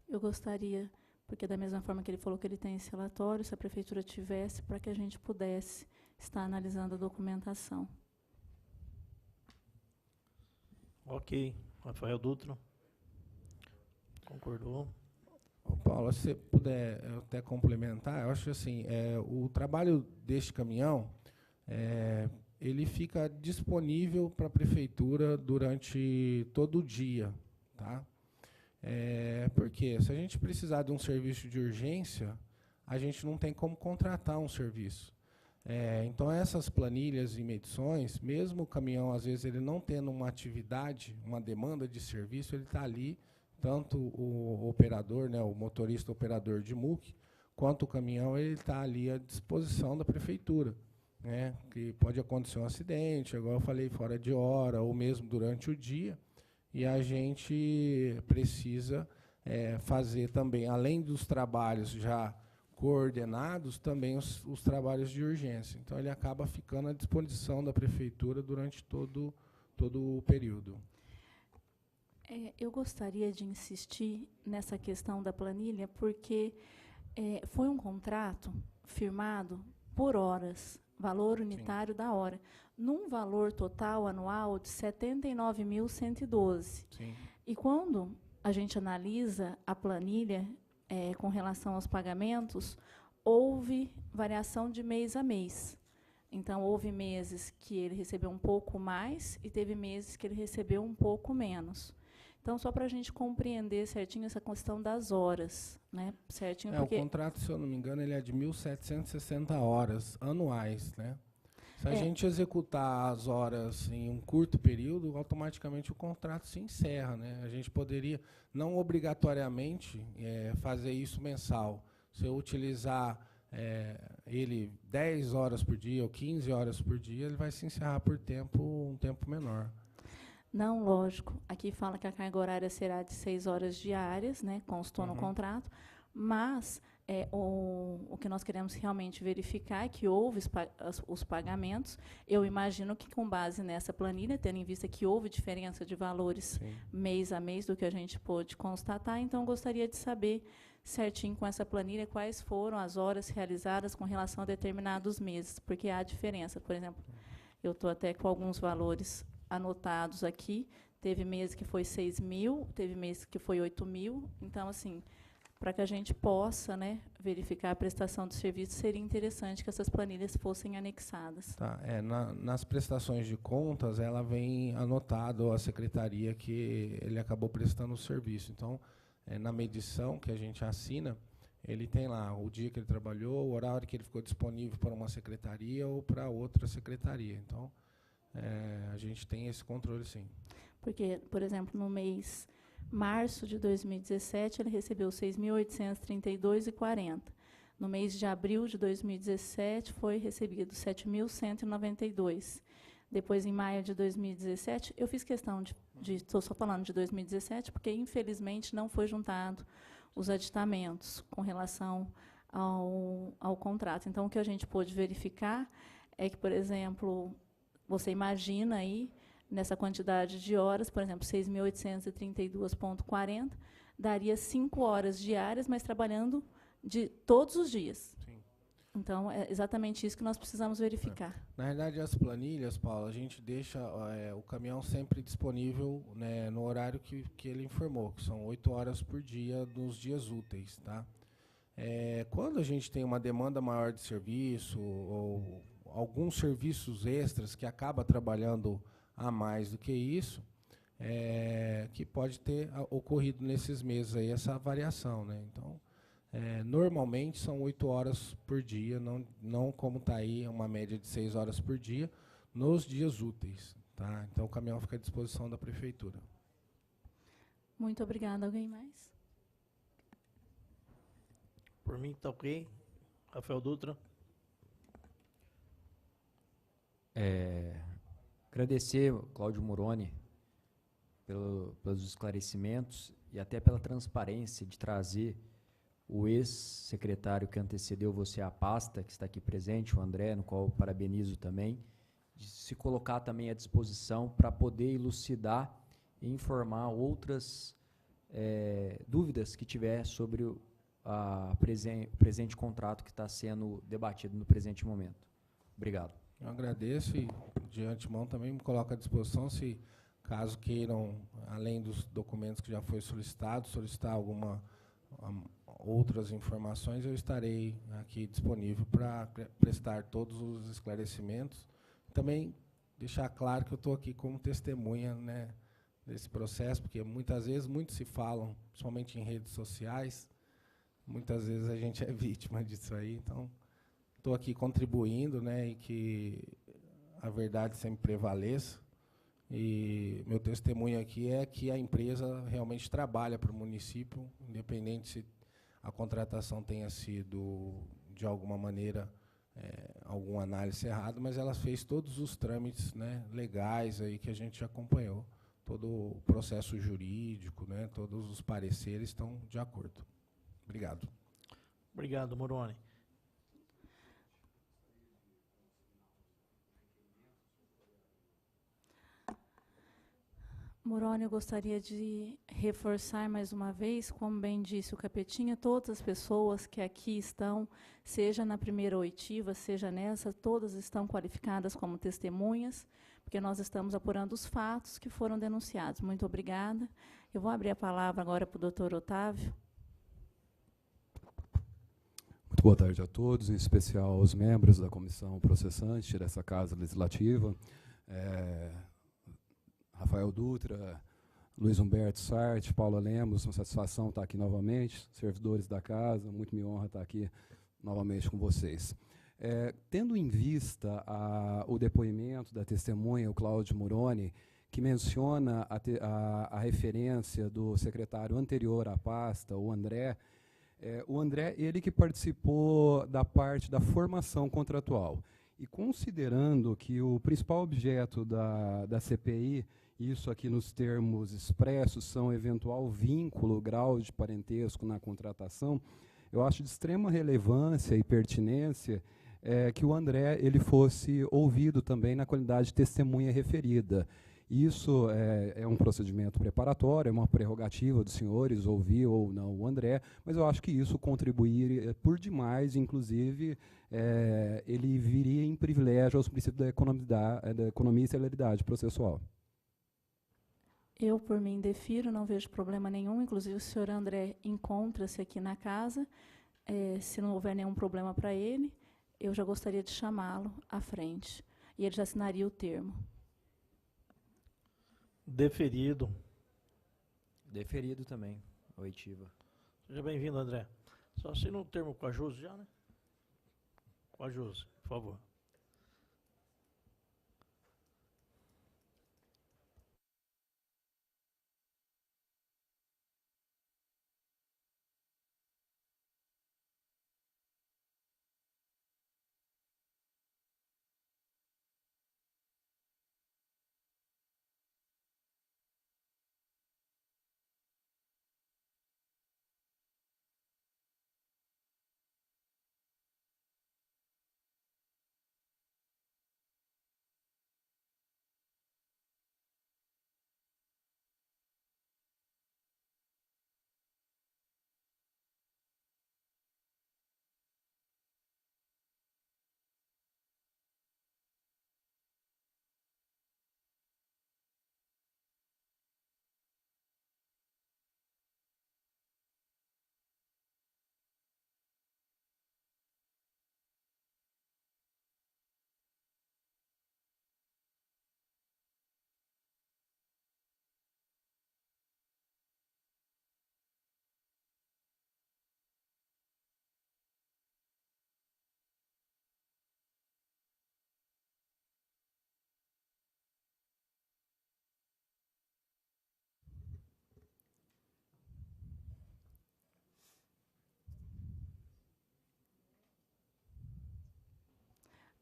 [SPEAKER 4] Eu gostaria, porque da mesma forma que ele falou que ele tem esse relatório, se a prefeitura tivesse, para que a gente pudesse estar analisando a documentação.
[SPEAKER 3] Ok. Rafael Dutra. Concordou?
[SPEAKER 8] Paulo, se você puder até complementar, eu acho assim, o trabalho deste caminhão, ele fica disponível para a prefeitura durante todo o dia, tá? Porque se a gente precisar de um serviço de urgência, a gente não tem como contratar um serviço. Então, essas planilhas e medições, mesmo o caminhão, às vezes, ele não tendo uma atividade, uma demanda de serviço, ele está ali, tanto o operador, né, o motorista operador de MUC, quanto o caminhão, ele está ali à disposição da prefeitura. Né, que pode acontecer um acidente, igual eu falei, fora de hora, ou mesmo durante o dia, e a gente precisa fazer também, além dos trabalhos já coordenados, também os trabalhos de urgência. Então, ele acaba ficando à disposição da prefeitura durante todo o período.
[SPEAKER 4] Eu gostaria de insistir nessa questão da planilha, porque foi um contrato firmado por horas, valor unitário da hora, num valor total anual de 79.112. E quando a gente analisa a planilha com relação aos pagamentos, houve variação de mês a mês. Então, houve meses que ele recebeu um pouco mais e teve meses que ele recebeu um pouco menos. Então, só para a gente compreender certinho essa questão das horas, né? Certinho, porque
[SPEAKER 8] o contrato, se eu não me engano, ele é de 1.760 horas anuais, né? Se a gente executar as horas em um curto período, automaticamente o contrato se encerra, né? A gente poderia, não obrigatoriamente, fazer isso mensal. Se eu utilizar ele 10 horas por dia ou 15 horas por dia, ele vai se encerrar por um tempo menor.
[SPEAKER 4] Não, lógico. Aqui fala que a carga horária será de 6 horas diárias, né? Constou no contrato, mas o que nós queremos realmente verificar é que houve os pagamentos. Eu imagino que, com base nessa planilha, tendo em vista que houve diferença de valores mês a mês do que a gente pôde constatar, então gostaria de saber certinho com essa planilha quais foram as horas realizadas com relação a determinados meses, porque há diferença. Por exemplo, eu estou até com alguns valores anotados aqui. Teve mês que foi 6.000, teve mês que foi 8.000. Então, assim, para que a gente possa, né, verificar a prestação do serviço, seria interessante que essas planilhas fossem anexadas.
[SPEAKER 8] Tá, nas prestações de contas, ela vem anotado a secretaria que ele acabou prestando o serviço. Então, na medição que a gente assina, ele tem lá o dia que ele trabalhou, o horário que ele ficou disponível para uma secretaria ou para outra secretaria. Então, a gente tem esse controle, sim.
[SPEAKER 4] Porque, por exemplo, no mês março de 2017, ele recebeu 6.832,40. No mês de abril de 2017, foi recebido 7.192. Depois, em maio de 2017, eu fiz questão estou só falando de 2017, porque, infelizmente, não foi juntado os aditamentos com relação ao contrato. Então, o que a gente pôde verificar é que, por exemplo, você imagina aí, nessa quantidade de horas, por exemplo, 6.832,40, daria 5 horas diárias, mas trabalhando de todos os dias.
[SPEAKER 8] Sim.
[SPEAKER 4] Então, é exatamente isso que nós precisamos verificar.
[SPEAKER 8] Na verdade, as planilhas, Paulo, a gente deixa o caminhão sempre disponível, né, no horário que ele informou, que são 8 horas por dia, nos dias úteis. Tá? Quando a gente tem uma demanda maior de serviço, ou alguns serviços extras que acaba trabalhando a mais do que isso, que pode ter ocorrido nesses meses aí essa variação, né? Então, normalmente são 8 horas por dia, não como está aí uma média de 6 horas por dia, nos dias úteis. Tá? Então, o caminhão fica à disposição da prefeitura.
[SPEAKER 4] Muito obrigada. Alguém mais?
[SPEAKER 3] Por mim, está ok. Rafael Dutra.
[SPEAKER 6] Agradecer ao Cláudio Moroni pelos esclarecimentos e até pela transparência de trazer o ex-secretário que antecedeu você à pasta, que está aqui presente, o André, no qual eu parabenizo também, de se colocar também à disposição para poder elucidar e informar outras dúvidas que tiver sobre o presente contrato que está sendo debatido no presente momento. Obrigado.
[SPEAKER 8] Eu agradeço e, de antemão, também me coloco à disposição, se caso queiram, além dos documentos que já foi solicitado, solicitar outras informações, eu estarei aqui disponível para prestar todos os esclarecimentos. Também deixar claro que eu estou aqui como testemunha, né, desse processo, porque muitas vezes muitos se falam, principalmente em redes sociais, muitas vezes a gente é vítima disso aí, então estou aqui contribuindo, né, e que a verdade sempre prevaleça. E meu testemunho aqui é que a empresa realmente trabalha para o município, independente se a contratação tenha sido, de alguma maneira, alguma análise errada, mas ela fez todos os trâmites, né, legais aí que a gente acompanhou. Todo o processo jurídico, né, todos os pareceres estão de acordo. Obrigado.
[SPEAKER 3] Obrigado, Moroni.
[SPEAKER 4] Moroni, eu gostaria de reforçar mais uma vez, como bem disse o Capetinha, todas as pessoas que aqui estão, seja na primeira oitiva, seja nessa, todas estão qualificadas como testemunhas, porque nós estamos apurando os fatos que foram denunciados. Muito obrigada. Eu vou abrir a palavra agora para o doutor Otávio.
[SPEAKER 9] Muito boa tarde a todos, em especial aos membros da comissão processante dessa Casa Legislativa. Rafael Dutra, Luiz Humberto Sartre, Paula Lemos, uma satisfação estar aqui novamente, servidores da casa, muito me honra estar aqui novamente com vocês. Tendo em vista o depoimento da testemunha, o Cláudio Moroni, que menciona a referência do secretário anterior à pasta, o André, ele que participou da parte da formação contratual. E considerando que o principal objeto da CPI, isso aqui nos termos expressos, são eventual vínculo, grau de parentesco na contratação, eu acho de extrema relevância e pertinência que o André ele fosse ouvido também na qualidade de testemunha referida. Isso é um procedimento preparatório, é uma prerrogativa dos senhores ouvir ou não o André, mas eu acho que isso contribuiria por demais, inclusive ele viria em privilégio aos princípios da economia e celeridade processual.
[SPEAKER 4] Eu, por mim, defiro, não vejo problema nenhum, inclusive o senhor André encontra-se aqui na casa, se não houver nenhum problema para ele, eu já gostaria de chamá-lo à frente, e ele já assinaria o termo.
[SPEAKER 3] Deferido.
[SPEAKER 6] Deferido também, oitiva.
[SPEAKER 3] Seja bem-vindo, André. Só assina o termo com a Josi já, né? Com a Josi, por favor.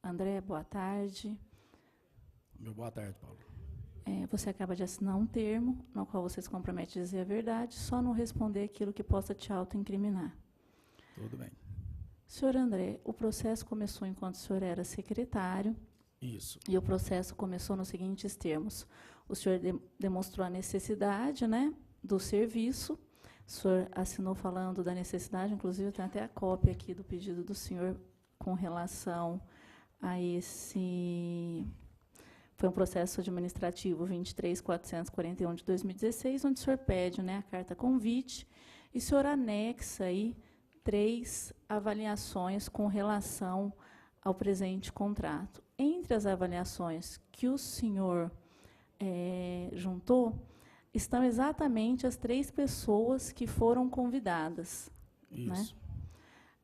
[SPEAKER 4] André, boa tarde.
[SPEAKER 10] Boa tarde, Paulo.
[SPEAKER 4] Você acaba de assinar um termo, no qual você se compromete a dizer a verdade, só não responder aquilo que possa te autoincriminar.
[SPEAKER 10] Tudo bem.
[SPEAKER 4] Senhor André, o processo começou enquanto o senhor era secretário.
[SPEAKER 10] Isso.
[SPEAKER 4] E o processo começou nos seguintes termos. O senhor demonstrou a necessidade, né, do serviço. O senhor assinou falando da necessidade, inclusive eu tenho até a cópia aqui do pedido do senhor com relação a esse... Foi um processo administrativo 23.441 de 2016, onde o senhor pede, né, a carta convite, e o senhor anexa aí 3 avaliações com relação ao presente contrato. Entre as avaliações que o senhor juntou, estão exatamente as 3 pessoas que foram convidadas.
[SPEAKER 10] Isso.
[SPEAKER 4] Né?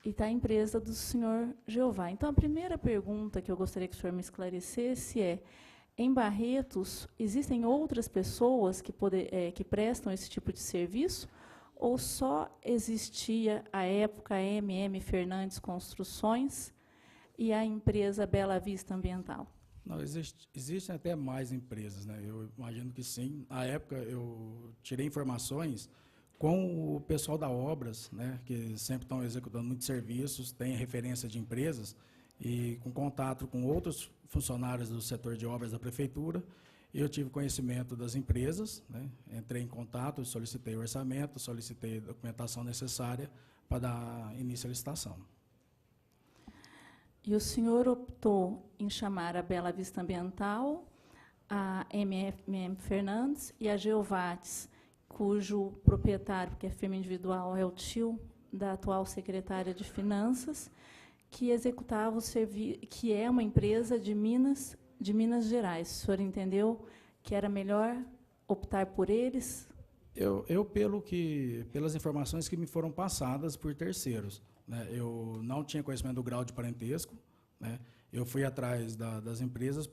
[SPEAKER 4] E está a empresa do senhor Jeová. Então, a primeira pergunta que eu gostaria que o senhor me esclarecesse é: em Barretos, existem outras pessoas que prestam esse tipo de serviço? Ou só existia, à época, a MM Fernandes Construções e a empresa Bela Vista Ambiental?
[SPEAKER 10] Não, existem até mais empresas, né? Eu imagino que sim. À época, eu tirei informações com o pessoal da Obras, né, que sempre estão executando muitos serviços, tem referência de empresas, e com contato com outros funcionários do setor de obras da Prefeitura, eu tive conhecimento das empresas, né, entrei em contato, solicitei o orçamento, solicitei a documentação necessária para dar início à licitação.
[SPEAKER 4] E o senhor optou em chamar a Bela Vista Ambiental, a MM Fernandes e a Geovates, cujo proprietário, que é firma individual, é o tio da atual secretária de Finanças, que executava o serviço, que é uma empresa de Minas Gerais. O senhor entendeu que era melhor optar por eles?
[SPEAKER 10] Pelas informações que me foram passadas por terceiros, né, eu não tinha conhecimento do grau de parentesco, né, eu fui atrás das empresas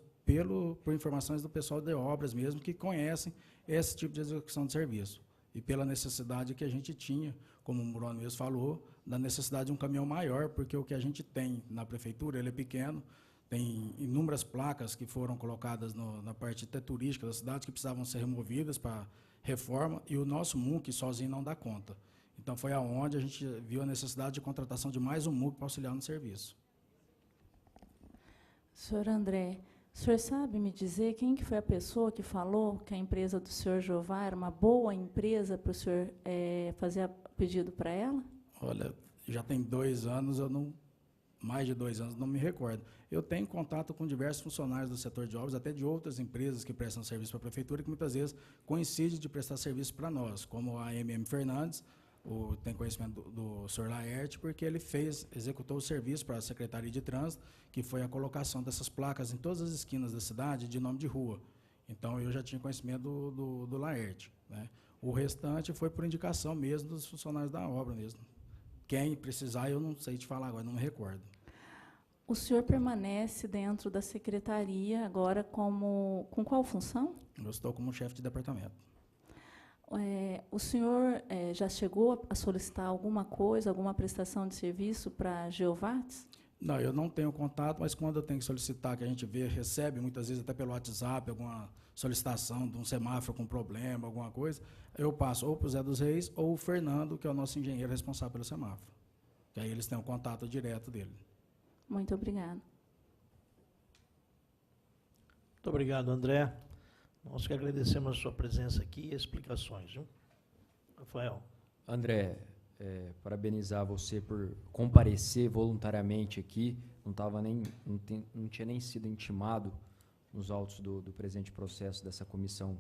[SPEAKER 10] por informações do pessoal de obras mesmo, que conhecem esse tipo de execução de serviço. E pela necessidade que a gente tinha, como o Muroni mesmo falou, da necessidade de um caminhão maior, porque o que a gente tem na prefeitura, ele é pequeno, tem inúmeras placas que foram colocadas na parte até turística da cidade, que precisavam ser removidas para reforma, e o nosso MUNC sozinho não dá conta. Então, foi aonde a gente viu a necessidade de contratação de mais um MUC para auxiliar no serviço.
[SPEAKER 4] Senhor André, o senhor sabe me dizer quem que foi a pessoa que falou que a empresa do senhor Jeová era uma boa empresa para o senhor fazer pedido para ela?
[SPEAKER 10] Olha, já tem 2 anos, mais de 2 anos, não me recordo. Eu tenho contato com diversos funcionários do setor de obras, até de outras empresas que prestam serviço para a prefeitura, que muitas vezes coincidem de prestar serviço para nós, como a MM Fernandes, tem conhecimento do senhor Laerte, porque ele executou o serviço para a Secretaria de Trânsito, que foi a colocação dessas placas em todas as esquinas da cidade de nome de rua. Então, eu já tinha conhecimento do Laerte, né? O restante foi por indicação mesmo dos funcionários da obra mesmo. Quem precisar, eu não sei te falar agora, não me recordo.
[SPEAKER 4] O senhor permanece dentro da secretaria agora com qual função?
[SPEAKER 10] Eu estou como chefe de departamento.
[SPEAKER 4] O senhor já chegou a solicitar alguma coisa, alguma prestação de serviço para a Jeovates?
[SPEAKER 10] Não, eu não tenho contato, mas quando eu tenho que solicitar, que a gente recebe muitas vezes até pelo WhatsApp, alguma solicitação de um semáforo com problema, alguma coisa, eu passo ou para o Zé dos Reis ou o Fernando, que é o nosso engenheiro responsável pelo semáforo. Que aí eles têm o contato direto dele.
[SPEAKER 4] Muito obrigada.
[SPEAKER 3] Muito obrigado, André. Nós que agradecemos a sua presença aqui e explicações. Viu? Rafael.
[SPEAKER 6] André, parabenizar você por comparecer voluntariamente aqui. Não tinha nem sido intimado nos autos do presente processo dessa comissão,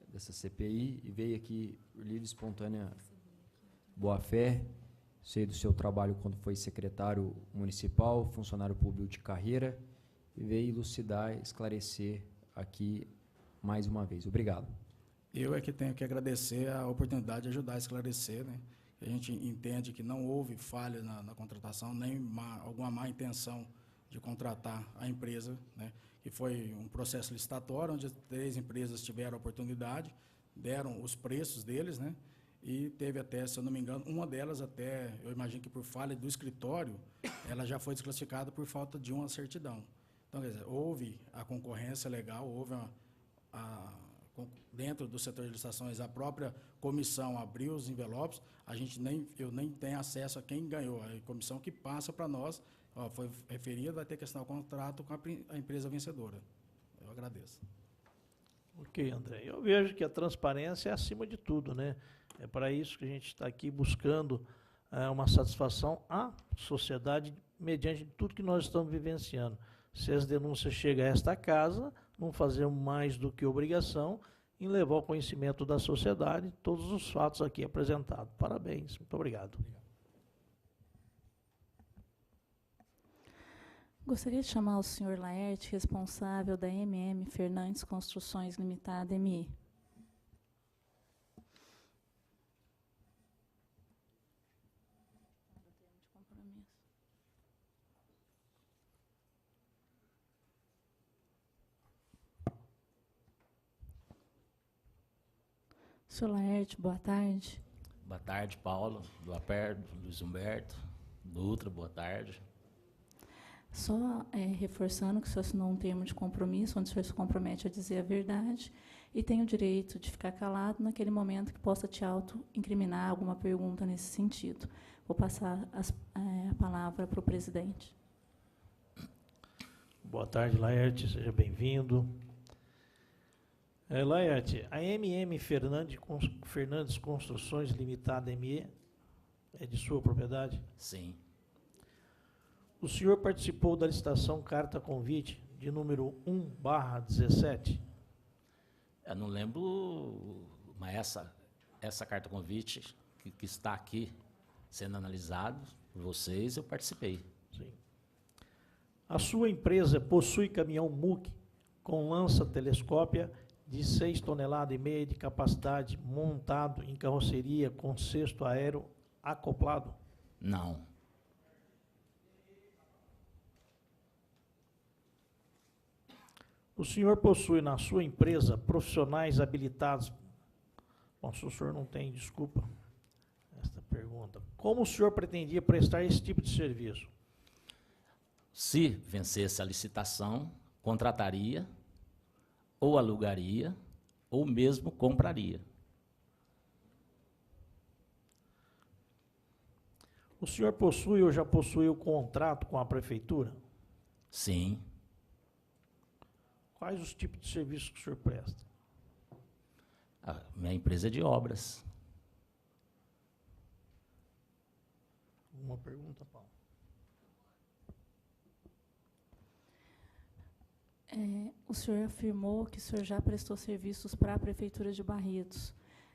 [SPEAKER 6] dessa CPI, e veio aqui por livre e espontânea boa-fé. Sei do seu trabalho quando foi secretário municipal, funcionário público de carreira, e veio elucidar, esclarecer aqui mais uma vez. Obrigado.
[SPEAKER 10] Eu é que tenho que agradecer a oportunidade de ajudar a esclarecer, né? A gente entende que não houve falha na contratação, nem alguma má intenção de contratar a empresa, né? Que foi um processo licitatório, onde 3 empresas tiveram a oportunidade, deram os preços deles, né? E teve até, se eu não me engano, uma delas até, eu imagino que por falha do escritório, ela já foi desclassificada por falta de uma certidão. Então, quer dizer, houve a concorrência legal, houve dentro do setor de licitações, a própria comissão abriu os envelopes, eu nem tenho acesso a quem ganhou, a comissão que passa para nós, foi referida, vai ter que assinar o contrato com a empresa vencedora. Eu agradeço.
[SPEAKER 3] Ok, André. Eu vejo que a transparência é acima de tudo, né? É para isso que a gente está aqui buscando uma satisfação à sociedade mediante tudo que nós estamos vivenciando. Se as denúncias chegam a esta casa, não fazemos mais do que obrigação em levar ao conhecimento da sociedade todos os fatos aqui apresentados. Parabéns, muito obrigado.
[SPEAKER 4] Gostaria de chamar o senhor Laerte, responsável da MM Fernandes Construções Limitada, ME. Senhor Laerte, boa tarde.
[SPEAKER 11] Boa tarde, Paulo, do APER, do Luiz Humberto, Dutra, boa tarde.
[SPEAKER 4] Só reforçando que o senhor assinou um termo de compromisso, onde o senhor se compromete a dizer a verdade e tem o direito de ficar calado naquele momento que possa te auto-incriminar alguma pergunta nesse sentido. Vou passar a palavra para o presidente.
[SPEAKER 3] Boa tarde, Laerte, seja bem-vindo. Laerte, a MM Fernandes Construções Limitada, ME, é de sua propriedade?
[SPEAKER 11] Sim.
[SPEAKER 3] O senhor participou da licitação carta convite de número 1/17?
[SPEAKER 11] Eu não lembro, mas essa carta convite que está aqui sendo analisado por vocês, eu participei.
[SPEAKER 3] Sim. A sua empresa possui caminhão MUC com lança telescópia de 6,5 toneladas de capacidade, montado em carroceria com cesto aéreo acoplado?
[SPEAKER 11] Não.
[SPEAKER 3] O senhor possui na sua empresa profissionais habilitados? Bom, se o senhor não tem, desculpa esta pergunta. Como o senhor pretendia prestar esse tipo de serviço?
[SPEAKER 11] Se vencesse a licitação, contrataria, ou alugaria, ou mesmo compraria.
[SPEAKER 3] O senhor possui ou já possuiu contrato com a prefeitura?
[SPEAKER 11] Sim.
[SPEAKER 3] Quais os tipos de serviços que o senhor presta?
[SPEAKER 11] A minha empresa é de obras.
[SPEAKER 3] Alguma pergunta, Paulo?
[SPEAKER 4] O senhor afirmou que o senhor já prestou serviços para a Prefeitura de Barretos.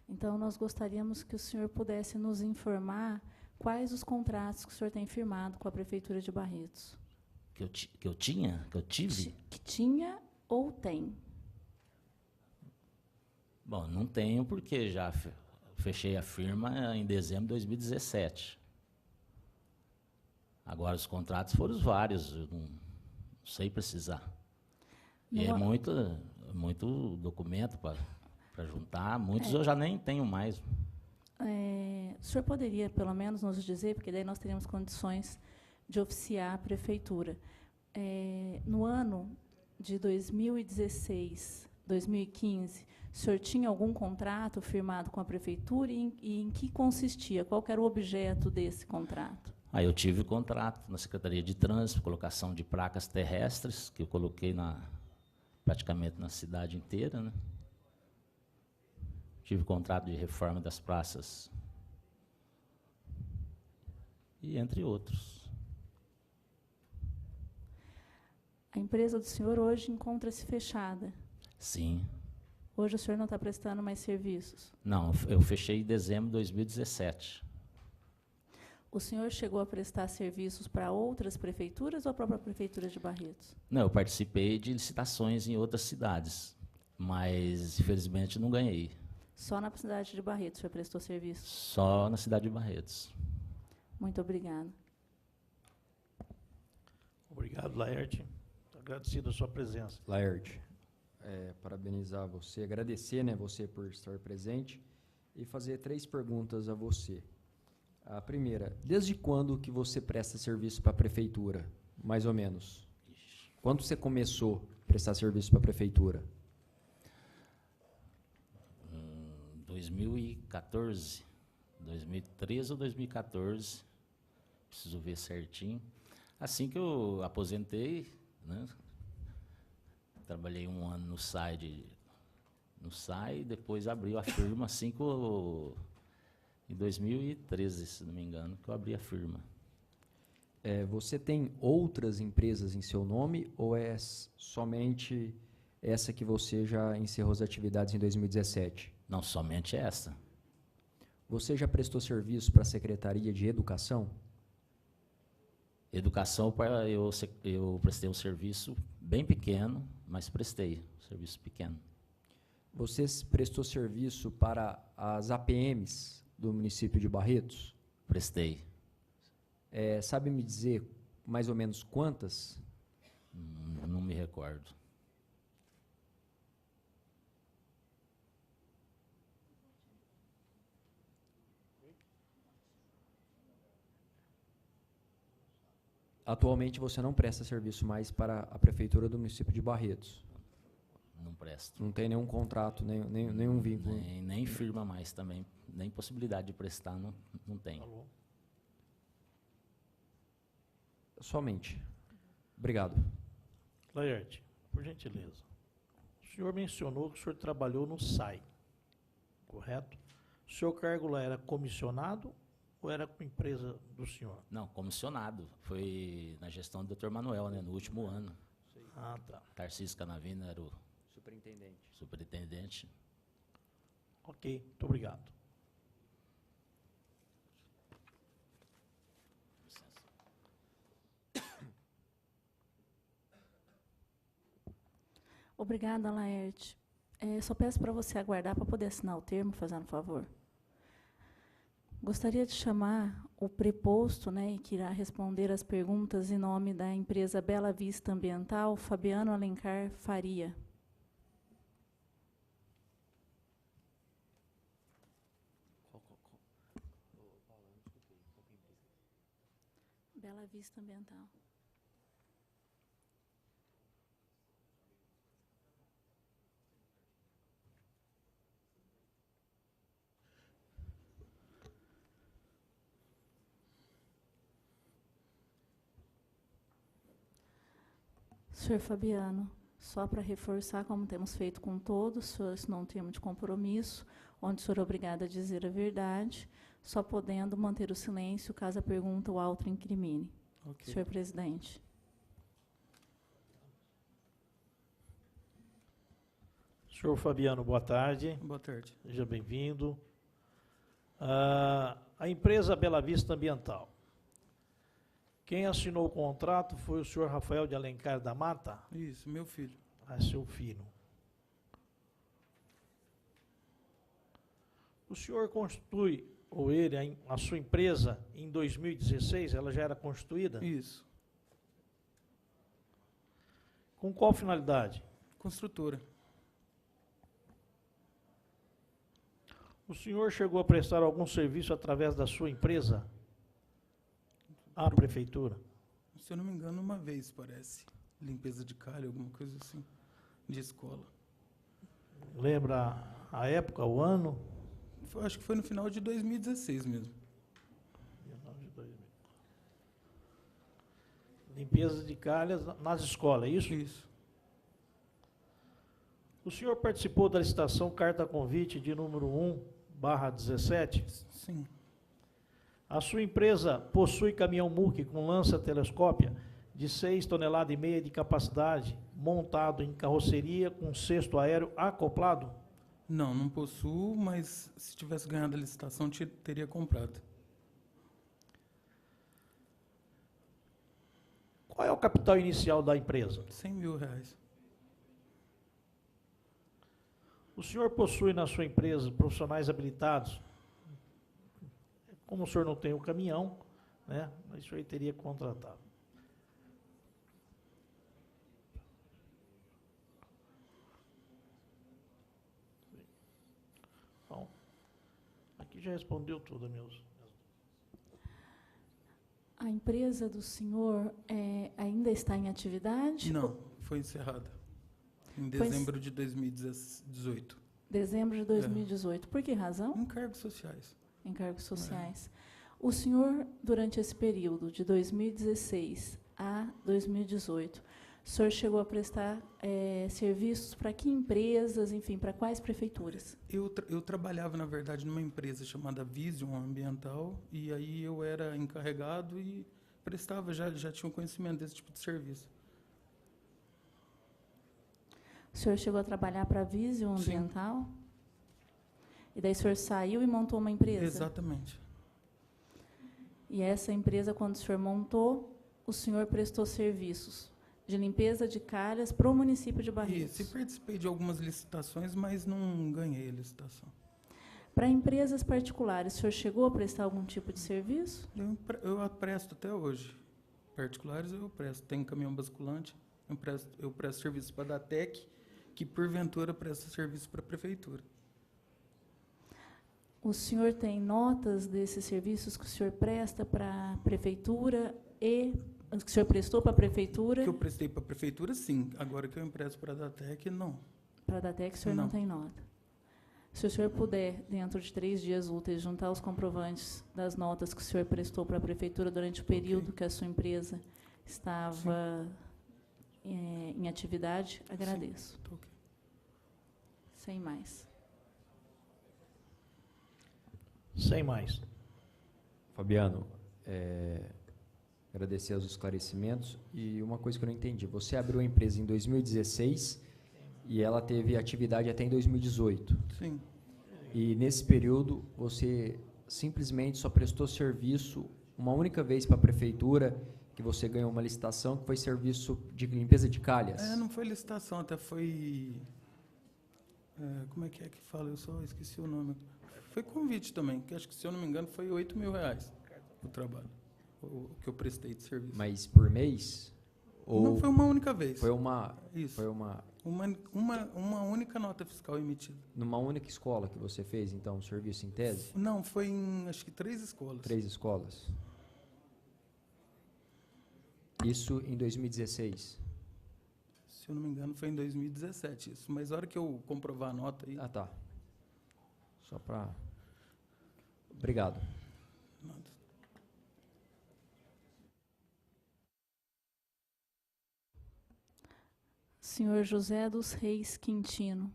[SPEAKER 4] Então, nós gostaríamos que o senhor pudesse nos informar quais os contratos que o senhor tem firmado com a Prefeitura de Barretos.
[SPEAKER 11] Que eu tive?
[SPEAKER 4] Que tinha ou tem?
[SPEAKER 11] Bom, não tenho porque já fechei a firma em dezembro de 2017. Agora, os contratos foram vários, eu não sei precisar. E é muito documento para juntar, muitos eu já nem tenho mais.
[SPEAKER 4] O senhor poderia, pelo menos, nos dizer, porque daí nós teríamos condições de oficiar a Prefeitura. No ano de 2016, 2015, o senhor tinha algum contrato firmado com a Prefeitura e em que consistia? Qual que era o objeto desse contrato?
[SPEAKER 11] Eu tive contrato na Secretaria de Trânsito, colocação de placas terrestres, que eu coloquei praticamente na cidade inteira, né? Tive contrato de reforma das praças, e entre outros.
[SPEAKER 4] A empresa do senhor hoje encontra-se fechada?
[SPEAKER 11] Sim.
[SPEAKER 4] Hoje o senhor não está prestando mais serviços?
[SPEAKER 11] Não, eu fechei em dezembro de 2017.
[SPEAKER 4] O senhor chegou a prestar serviços para outras prefeituras ou a própria Prefeitura de Barretos?
[SPEAKER 11] Não, eu participei de licitações em outras cidades, mas, infelizmente, não ganhei.
[SPEAKER 4] Só na cidade de Barretos o senhor prestou serviços?
[SPEAKER 11] Só na cidade de Barretos.
[SPEAKER 4] Muito obrigada.
[SPEAKER 3] Obrigado, Laerte. Agradecido a sua presença.
[SPEAKER 6] Laerte, parabenizar você, agradecer, né, você por estar presente e fazer 3 perguntas a você. A primeira, desde quando que você presta serviço para a Prefeitura, mais ou menos? Quando você começou a prestar serviço para a Prefeitura?
[SPEAKER 11] 2014, 2013 ou 2014, preciso ver certinho. Assim que eu aposentei, né, trabalhei 1 ano no SAI, depois abri a firma, em 2013, se não me engano, que eu abri a firma.
[SPEAKER 6] Você tem outras empresas em seu nome ou é somente essa que você já encerrou as atividades em 2017?
[SPEAKER 11] Não, somente essa.
[SPEAKER 6] Você já prestou serviço para a Secretaria de Educação?
[SPEAKER 11] Educação, eu prestei um serviço bem pequeno, mas prestei um serviço pequeno.
[SPEAKER 6] Você prestou serviço para as APMs do município de Barretos?
[SPEAKER 11] Prestei.
[SPEAKER 6] Sabe me dizer mais ou menos quantas?
[SPEAKER 11] Não me recordo.
[SPEAKER 6] Atualmente você não presta serviço mais para a Prefeitura do município de Barretos?
[SPEAKER 11] Não presto.
[SPEAKER 6] Não tem nenhum contrato, nenhum vínculo?
[SPEAKER 11] Nem firma mais também, nem possibilidade de prestar, não tem.
[SPEAKER 6] Somente. Obrigado.
[SPEAKER 3] Laerte, por gentileza. O senhor mencionou que o senhor trabalhou no SAI, correto? O seu cargo lá era comissionado ou era com a empresa do senhor?
[SPEAKER 11] Não, comissionado. Foi na gestão do Dr. Manuel, né, no último ano.
[SPEAKER 3] Ah, tá.
[SPEAKER 11] Tarcísio Canavina era o
[SPEAKER 6] superintendente.
[SPEAKER 3] Ok, muito obrigado.
[SPEAKER 4] Obrigada, Laerte. Só peço para você aguardar para poder assinar o termo, fazendo um favor. Gostaria de chamar o preposto, né, que irá responder as perguntas em nome da empresa Bela Vista Ambiental, Fabiano Alencar Faria. Bela Vista Ambiental. Senhor Fabiano, só para reforçar, como temos feito com todos, o senhor assinou um termo de compromisso, onde o senhor é obrigado a dizer a verdade, só podendo manter o silêncio caso a pergunta o autoincrimine.
[SPEAKER 12] Okay.
[SPEAKER 4] Senhor presidente.
[SPEAKER 3] Senhor Fabiano, boa tarde.
[SPEAKER 12] Boa tarde.
[SPEAKER 3] Seja bem-vindo. A empresa Bela Vista Ambiental. Quem assinou o contrato foi o senhor Rafael de Alencar da Mata?
[SPEAKER 12] Isso, meu filho.
[SPEAKER 3] Seu filho. O senhor constitui, ou ele, a sua empresa, em 2016, ela já era constituída?
[SPEAKER 12] Isso.
[SPEAKER 3] Com qual finalidade?
[SPEAKER 12] Construtora.
[SPEAKER 3] O senhor chegou a prestar algum serviço através da sua empresa à prefeitura?
[SPEAKER 12] Se eu não me engano, uma vez, parece. Limpeza de calha, alguma coisa assim, de escola.
[SPEAKER 3] Lembra a época, o ano?
[SPEAKER 12] Acho que foi no final de 2016 mesmo.
[SPEAKER 3] Limpeza de calhas nas escolas, é isso?
[SPEAKER 12] Isso.
[SPEAKER 3] O senhor participou da licitação carta convite de número 1/17?
[SPEAKER 12] Sim.
[SPEAKER 3] A sua empresa possui caminhão MUC com lança telescópia de 6,5 toneladas de capacidade, montado em carroceria com cesto aéreo acoplado?
[SPEAKER 12] Não, não possuo, mas se tivesse ganhado a licitação, teria comprado.
[SPEAKER 3] Qual é o capital inicial da empresa?
[SPEAKER 12] R$100 mil.
[SPEAKER 3] O senhor possui na sua empresa profissionais habilitados? Como o senhor não tem o caminhão, né, o senhor teria contratado. Bom, aqui já respondeu tudo, meus.
[SPEAKER 4] A empresa do senhor ainda está em atividade?
[SPEAKER 12] Não, foi encerrada. Em dezembro de 2018.
[SPEAKER 4] Dezembro de 2018. Por que razão?
[SPEAKER 12] Encargos sociais.
[SPEAKER 4] Encargos sociais. O senhor, durante esse período de 2016 a 2018, o senhor chegou a prestar serviços para que empresas, enfim, para quais prefeituras?
[SPEAKER 12] Eu trabalhava, na verdade, numa empresa chamada Vision Ambiental, e aí eu era encarregado e prestava, já tinha um conhecimento desse tipo de serviço.
[SPEAKER 4] O senhor chegou a trabalhar para a Vision Ambiental? Sim. E daí o senhor saiu e montou uma empresa?
[SPEAKER 12] Exatamente.
[SPEAKER 4] E essa empresa, quando o senhor montou, o senhor prestou serviços de limpeza de calhas para o município de Barretos?
[SPEAKER 12] Isso, e participei de algumas licitações, mas não ganhei a licitação.
[SPEAKER 4] Para empresas particulares, o senhor chegou a prestar algum tipo de serviço?
[SPEAKER 12] Eu presto até hoje. Particulares eu presto. Tenho caminhão basculante, eu presto serviço para a DATEC, que porventura presta serviço para a prefeitura.
[SPEAKER 4] O senhor tem notas desses serviços que o senhor presta para a prefeitura e que o senhor prestou para a prefeitura?
[SPEAKER 12] Que eu prestei para a prefeitura, sim. Agora que eu empresto para a DATEC, não.
[SPEAKER 4] Para a DATEC, o senhor não tem nota. Se o senhor puder, dentro de 3 dias úteis, juntar os comprovantes das notas que o senhor prestou para a prefeitura durante o período que a sua empresa estava em atividade, agradeço.
[SPEAKER 12] Sim.
[SPEAKER 4] Sem mais.
[SPEAKER 3] Sem mais.
[SPEAKER 6] Fabiano, agradecer os esclarecimentos. E uma coisa que eu não entendi, você abriu a empresa em 2016 e ela teve atividade até em 2018.
[SPEAKER 12] Sim.
[SPEAKER 6] E nesse período você simplesmente só prestou serviço uma única vez para a prefeitura, que você ganhou uma licitação, que foi serviço de limpeza de calhas.
[SPEAKER 12] Não foi licitação, até foi... como é que fala? Eu só esqueci o nome. Foi convite também, que acho que, se eu não me engano, foi R$8 mil o trabalho, o que eu prestei de serviço.
[SPEAKER 6] Mas por mês? Ou
[SPEAKER 12] não, foi uma única vez.
[SPEAKER 6] Foi uma...
[SPEAKER 12] Isso.
[SPEAKER 6] Foi uma
[SPEAKER 12] única nota fiscal emitida.
[SPEAKER 6] Numa única escola que você fez, então, o serviço em tese?
[SPEAKER 12] Não, foi em, acho que 3 escolas.
[SPEAKER 6] 3 escolas. Isso em 2016?
[SPEAKER 12] Se eu não me engano, foi em 2017 isso. Mas a hora que eu comprovar a nota aí...
[SPEAKER 6] Ah, tá. Só para... Obrigado.
[SPEAKER 4] Senhor José dos Reis Quintino.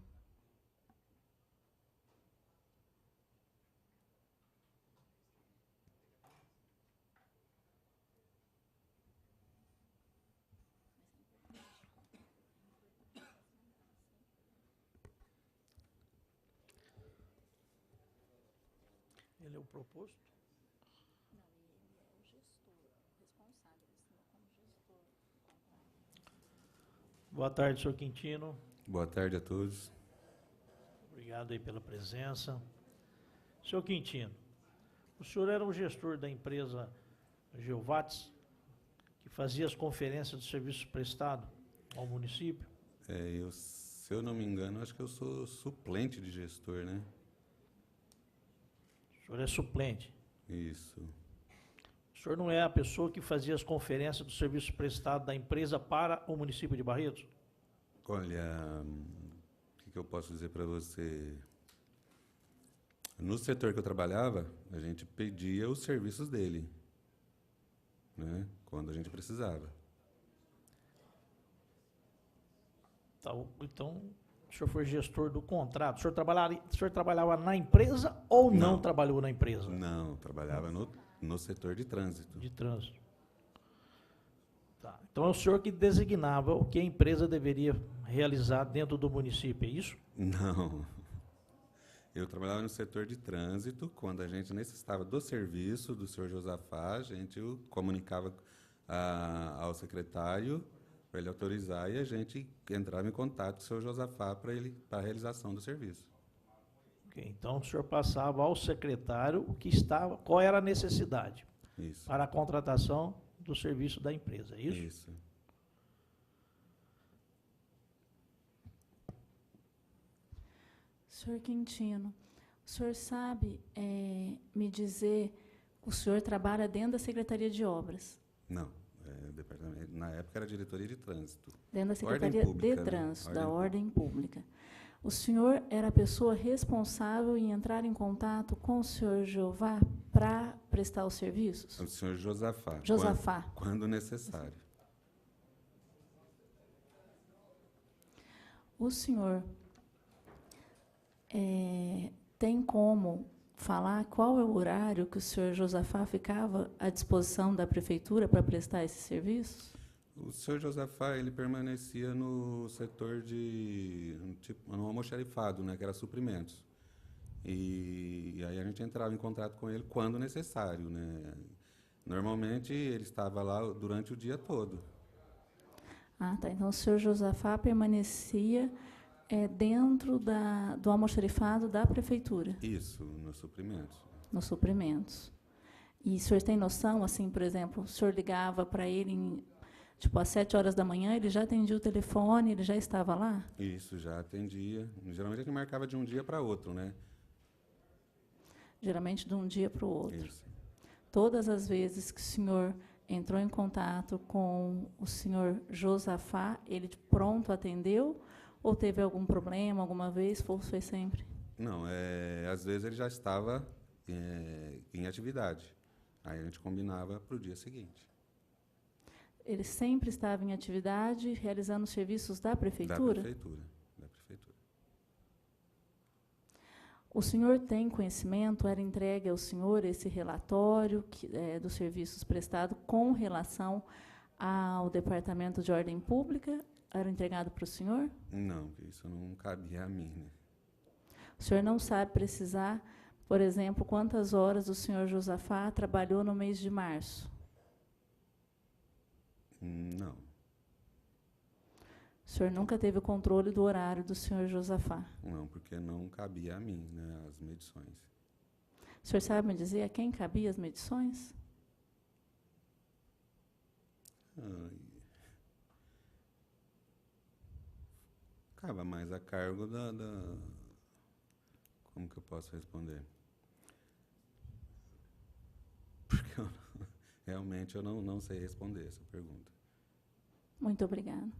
[SPEAKER 3] Ele é o proposto?
[SPEAKER 4] Não, ele é o gestor, responsável, ele assinou como gestor do contrato.
[SPEAKER 3] Boa tarde, senhor Quintino.
[SPEAKER 13] Boa tarde a todos.
[SPEAKER 3] Obrigado aí pela presença. Senhor Quintino, o senhor era o gestor da empresa Geovates, que fazia as conferências de serviços prestados ao município?
[SPEAKER 13] Se eu não me engano, acho que eu sou suplente de gestor, né?
[SPEAKER 3] O senhor é suplente?
[SPEAKER 13] Isso.
[SPEAKER 3] O senhor não é a pessoa que fazia as conferências dos serviços prestados da empresa para o município de Barretos?
[SPEAKER 13] Olha, o que eu posso dizer para você? No setor que eu trabalhava, a gente pedia os serviços dele, né? Quando a gente precisava.
[SPEAKER 3] Então, o senhor foi gestor do contrato. O senhor trabalhava na empresa ou não trabalhou na empresa?
[SPEAKER 13] Não, trabalhava no setor de trânsito.
[SPEAKER 3] De trânsito. Tá. Então é o senhor que designava o que a empresa deveria realizar dentro do município, é isso?
[SPEAKER 13] Não. Eu trabalhava no setor de trânsito. Quando a gente necessitava do serviço do senhor Josafá, a gente o comunicava ao secretário para ele autorizar e a gente entrava em contato com o senhor Josafá para a realização do serviço.
[SPEAKER 3] Okay, então o senhor passava ao secretário qual era a necessidade para a contratação do serviço da empresa, é isso?
[SPEAKER 13] Isso.
[SPEAKER 4] Senhor Quintino, o senhor sabe me dizer, o senhor trabalha dentro da Secretaria de Obras?
[SPEAKER 13] Não, na época era Diretoria de Trânsito.
[SPEAKER 4] Dentro da Secretaria
[SPEAKER 13] Pública,
[SPEAKER 4] de Trânsito,
[SPEAKER 13] né?
[SPEAKER 4] da Ordem Pública. O senhor era a pessoa responsável em entrar em contato com o senhor Jeová para prestar os serviços?
[SPEAKER 13] O senhor Josafá.
[SPEAKER 4] Josafá.
[SPEAKER 13] Quando necessário.
[SPEAKER 4] O senhor tem como falar qual é o horário que o senhor Josafá ficava à disposição da prefeitura para prestar esses serviços?
[SPEAKER 13] O senhor Josafá, ele permanecia no setor no almoxarifado, né, que era suprimentos. E aí a gente entrava em contato com ele quando necessário, né? Normalmente ele estava lá durante o dia todo.
[SPEAKER 4] Ah, tá. Então o senhor Josafá permanecia dentro do almoxarifado da prefeitura?
[SPEAKER 13] Isso, nos suprimentos.
[SPEAKER 4] Nos suprimentos. E o senhor tem noção, assim, por exemplo, o senhor ligava para ele às 7 horas da manhã, ele já atendia o telefone, ele já estava lá?
[SPEAKER 13] Isso, já atendia. Geralmente a gente marcava de um dia para outro, né?
[SPEAKER 4] Geralmente de um dia para o outro.
[SPEAKER 13] Isso.
[SPEAKER 4] Todas as vezes que o senhor entrou em contato com o senhor Josafá, ele pronto atendeu? Ou teve algum problema alguma vez? Foi sempre?
[SPEAKER 13] Não, às vezes ele já estava em atividade. Aí a gente combinava para o dia seguinte.
[SPEAKER 4] Ele sempre estava em atividade, realizando os serviços da prefeitura?
[SPEAKER 13] Da prefeitura.
[SPEAKER 4] O senhor tem conhecimento, era entregue ao senhor esse relatório dos serviços prestados com relação ao Departamento de Ordem Pública? Era entregado para o senhor?
[SPEAKER 13] Não, isso não cabia a mim, né?
[SPEAKER 4] O senhor não sabe precisar, por exemplo, quantas horas o senhor Josafá trabalhou no mês de março?
[SPEAKER 13] Não.
[SPEAKER 4] O senhor nunca teve o controle do horário do senhor Josafá?
[SPEAKER 13] Não, porque não cabia a mim, né, as medições.
[SPEAKER 4] O senhor sabe me dizer a quem cabia as medições?
[SPEAKER 13] Acaba mais a cargo Como que eu posso responder? Porque realmente eu não sei responder essa pergunta.
[SPEAKER 4] Muito obrigada.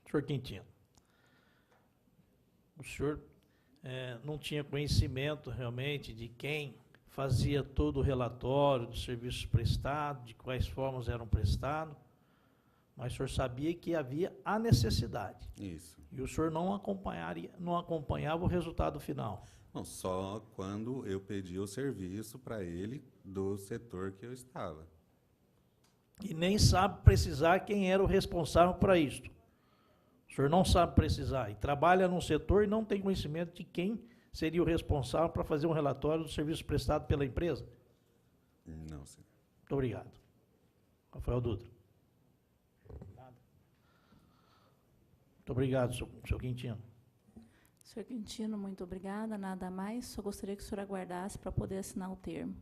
[SPEAKER 3] Senhor Quintino, o senhor não tinha conhecimento realmente de quem fazia todo o relatório dos serviços prestados, de quais formas eram prestados, Mas o senhor sabia que havia a necessidade.
[SPEAKER 13] Isso.
[SPEAKER 3] E o senhor não acompanhava o resultado final.
[SPEAKER 13] Não, só quando eu pedi o serviço para ele do setor que eu estava.
[SPEAKER 3] E nem sabe precisar quem era o responsável para isso. O senhor não sabe precisar. E trabalha num setor e não tem conhecimento de quem seria o responsável para fazer um relatório do serviço prestado pela empresa?
[SPEAKER 13] Não, senhor.
[SPEAKER 3] Muito obrigado. Rafael Dutra. Muito obrigado, seu Quintino.
[SPEAKER 4] Senhor Quintino, muito obrigada. Nada mais. Só gostaria que o senhor aguardasse para poder assinar o termo.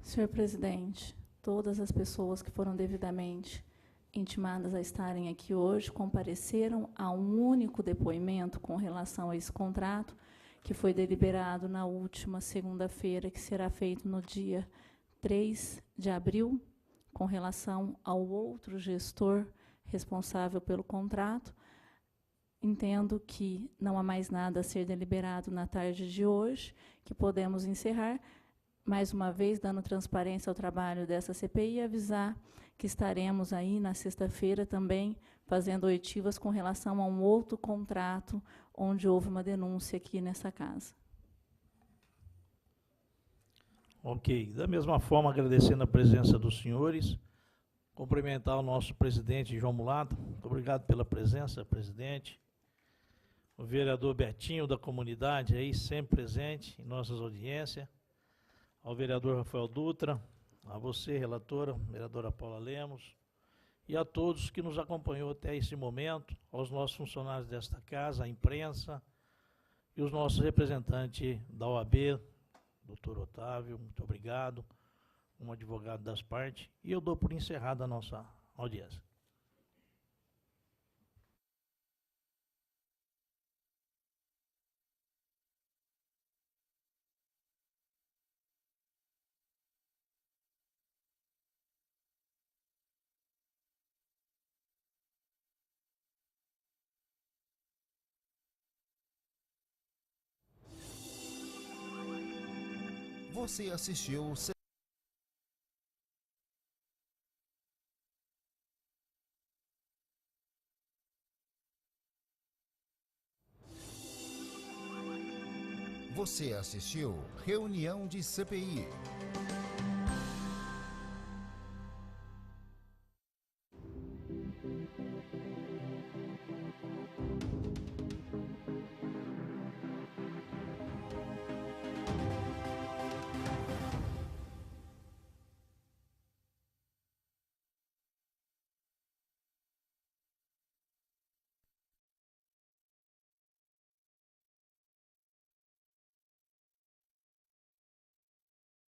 [SPEAKER 4] Senhor presidente, todas as pessoas que foram devidamente intimadas a estarem aqui hoje compareceram a um único depoimento com relação a esse contrato, que foi deliberado na última segunda-feira, que será feito no dia 3 de abril, com relação ao outro gestor responsável pelo contrato. Entendo que não há mais nada a ser deliberado na tarde de hoje, que podemos encerrar. Mais uma vez, dando transparência ao trabalho dessa CPI, e avisar que estaremos aí na sexta-feira também fazendo oitivas com relação a um outro contrato onde houve uma denúncia aqui nessa casa.
[SPEAKER 3] Ok. Da mesma forma, agradecendo a presença dos senhores, cumprimentar o nosso presidente João Mulato. Muito obrigado pela presença, presidente. O vereador Betinho da comunidade aí, sempre presente em nossas audiências. Ao vereador Rafael Dutra, a você, relatora, vereadora Paula Lemos, e a todos que nos acompanhou até esse momento, aos nossos funcionários desta casa, a imprensa e os nossos representantes da OAB, doutor Otávio, muito obrigado, um advogado das partes, e eu dou por encerrada a nossa audiência.
[SPEAKER 1] Você assistiu Você assistiu Reunião de CPI.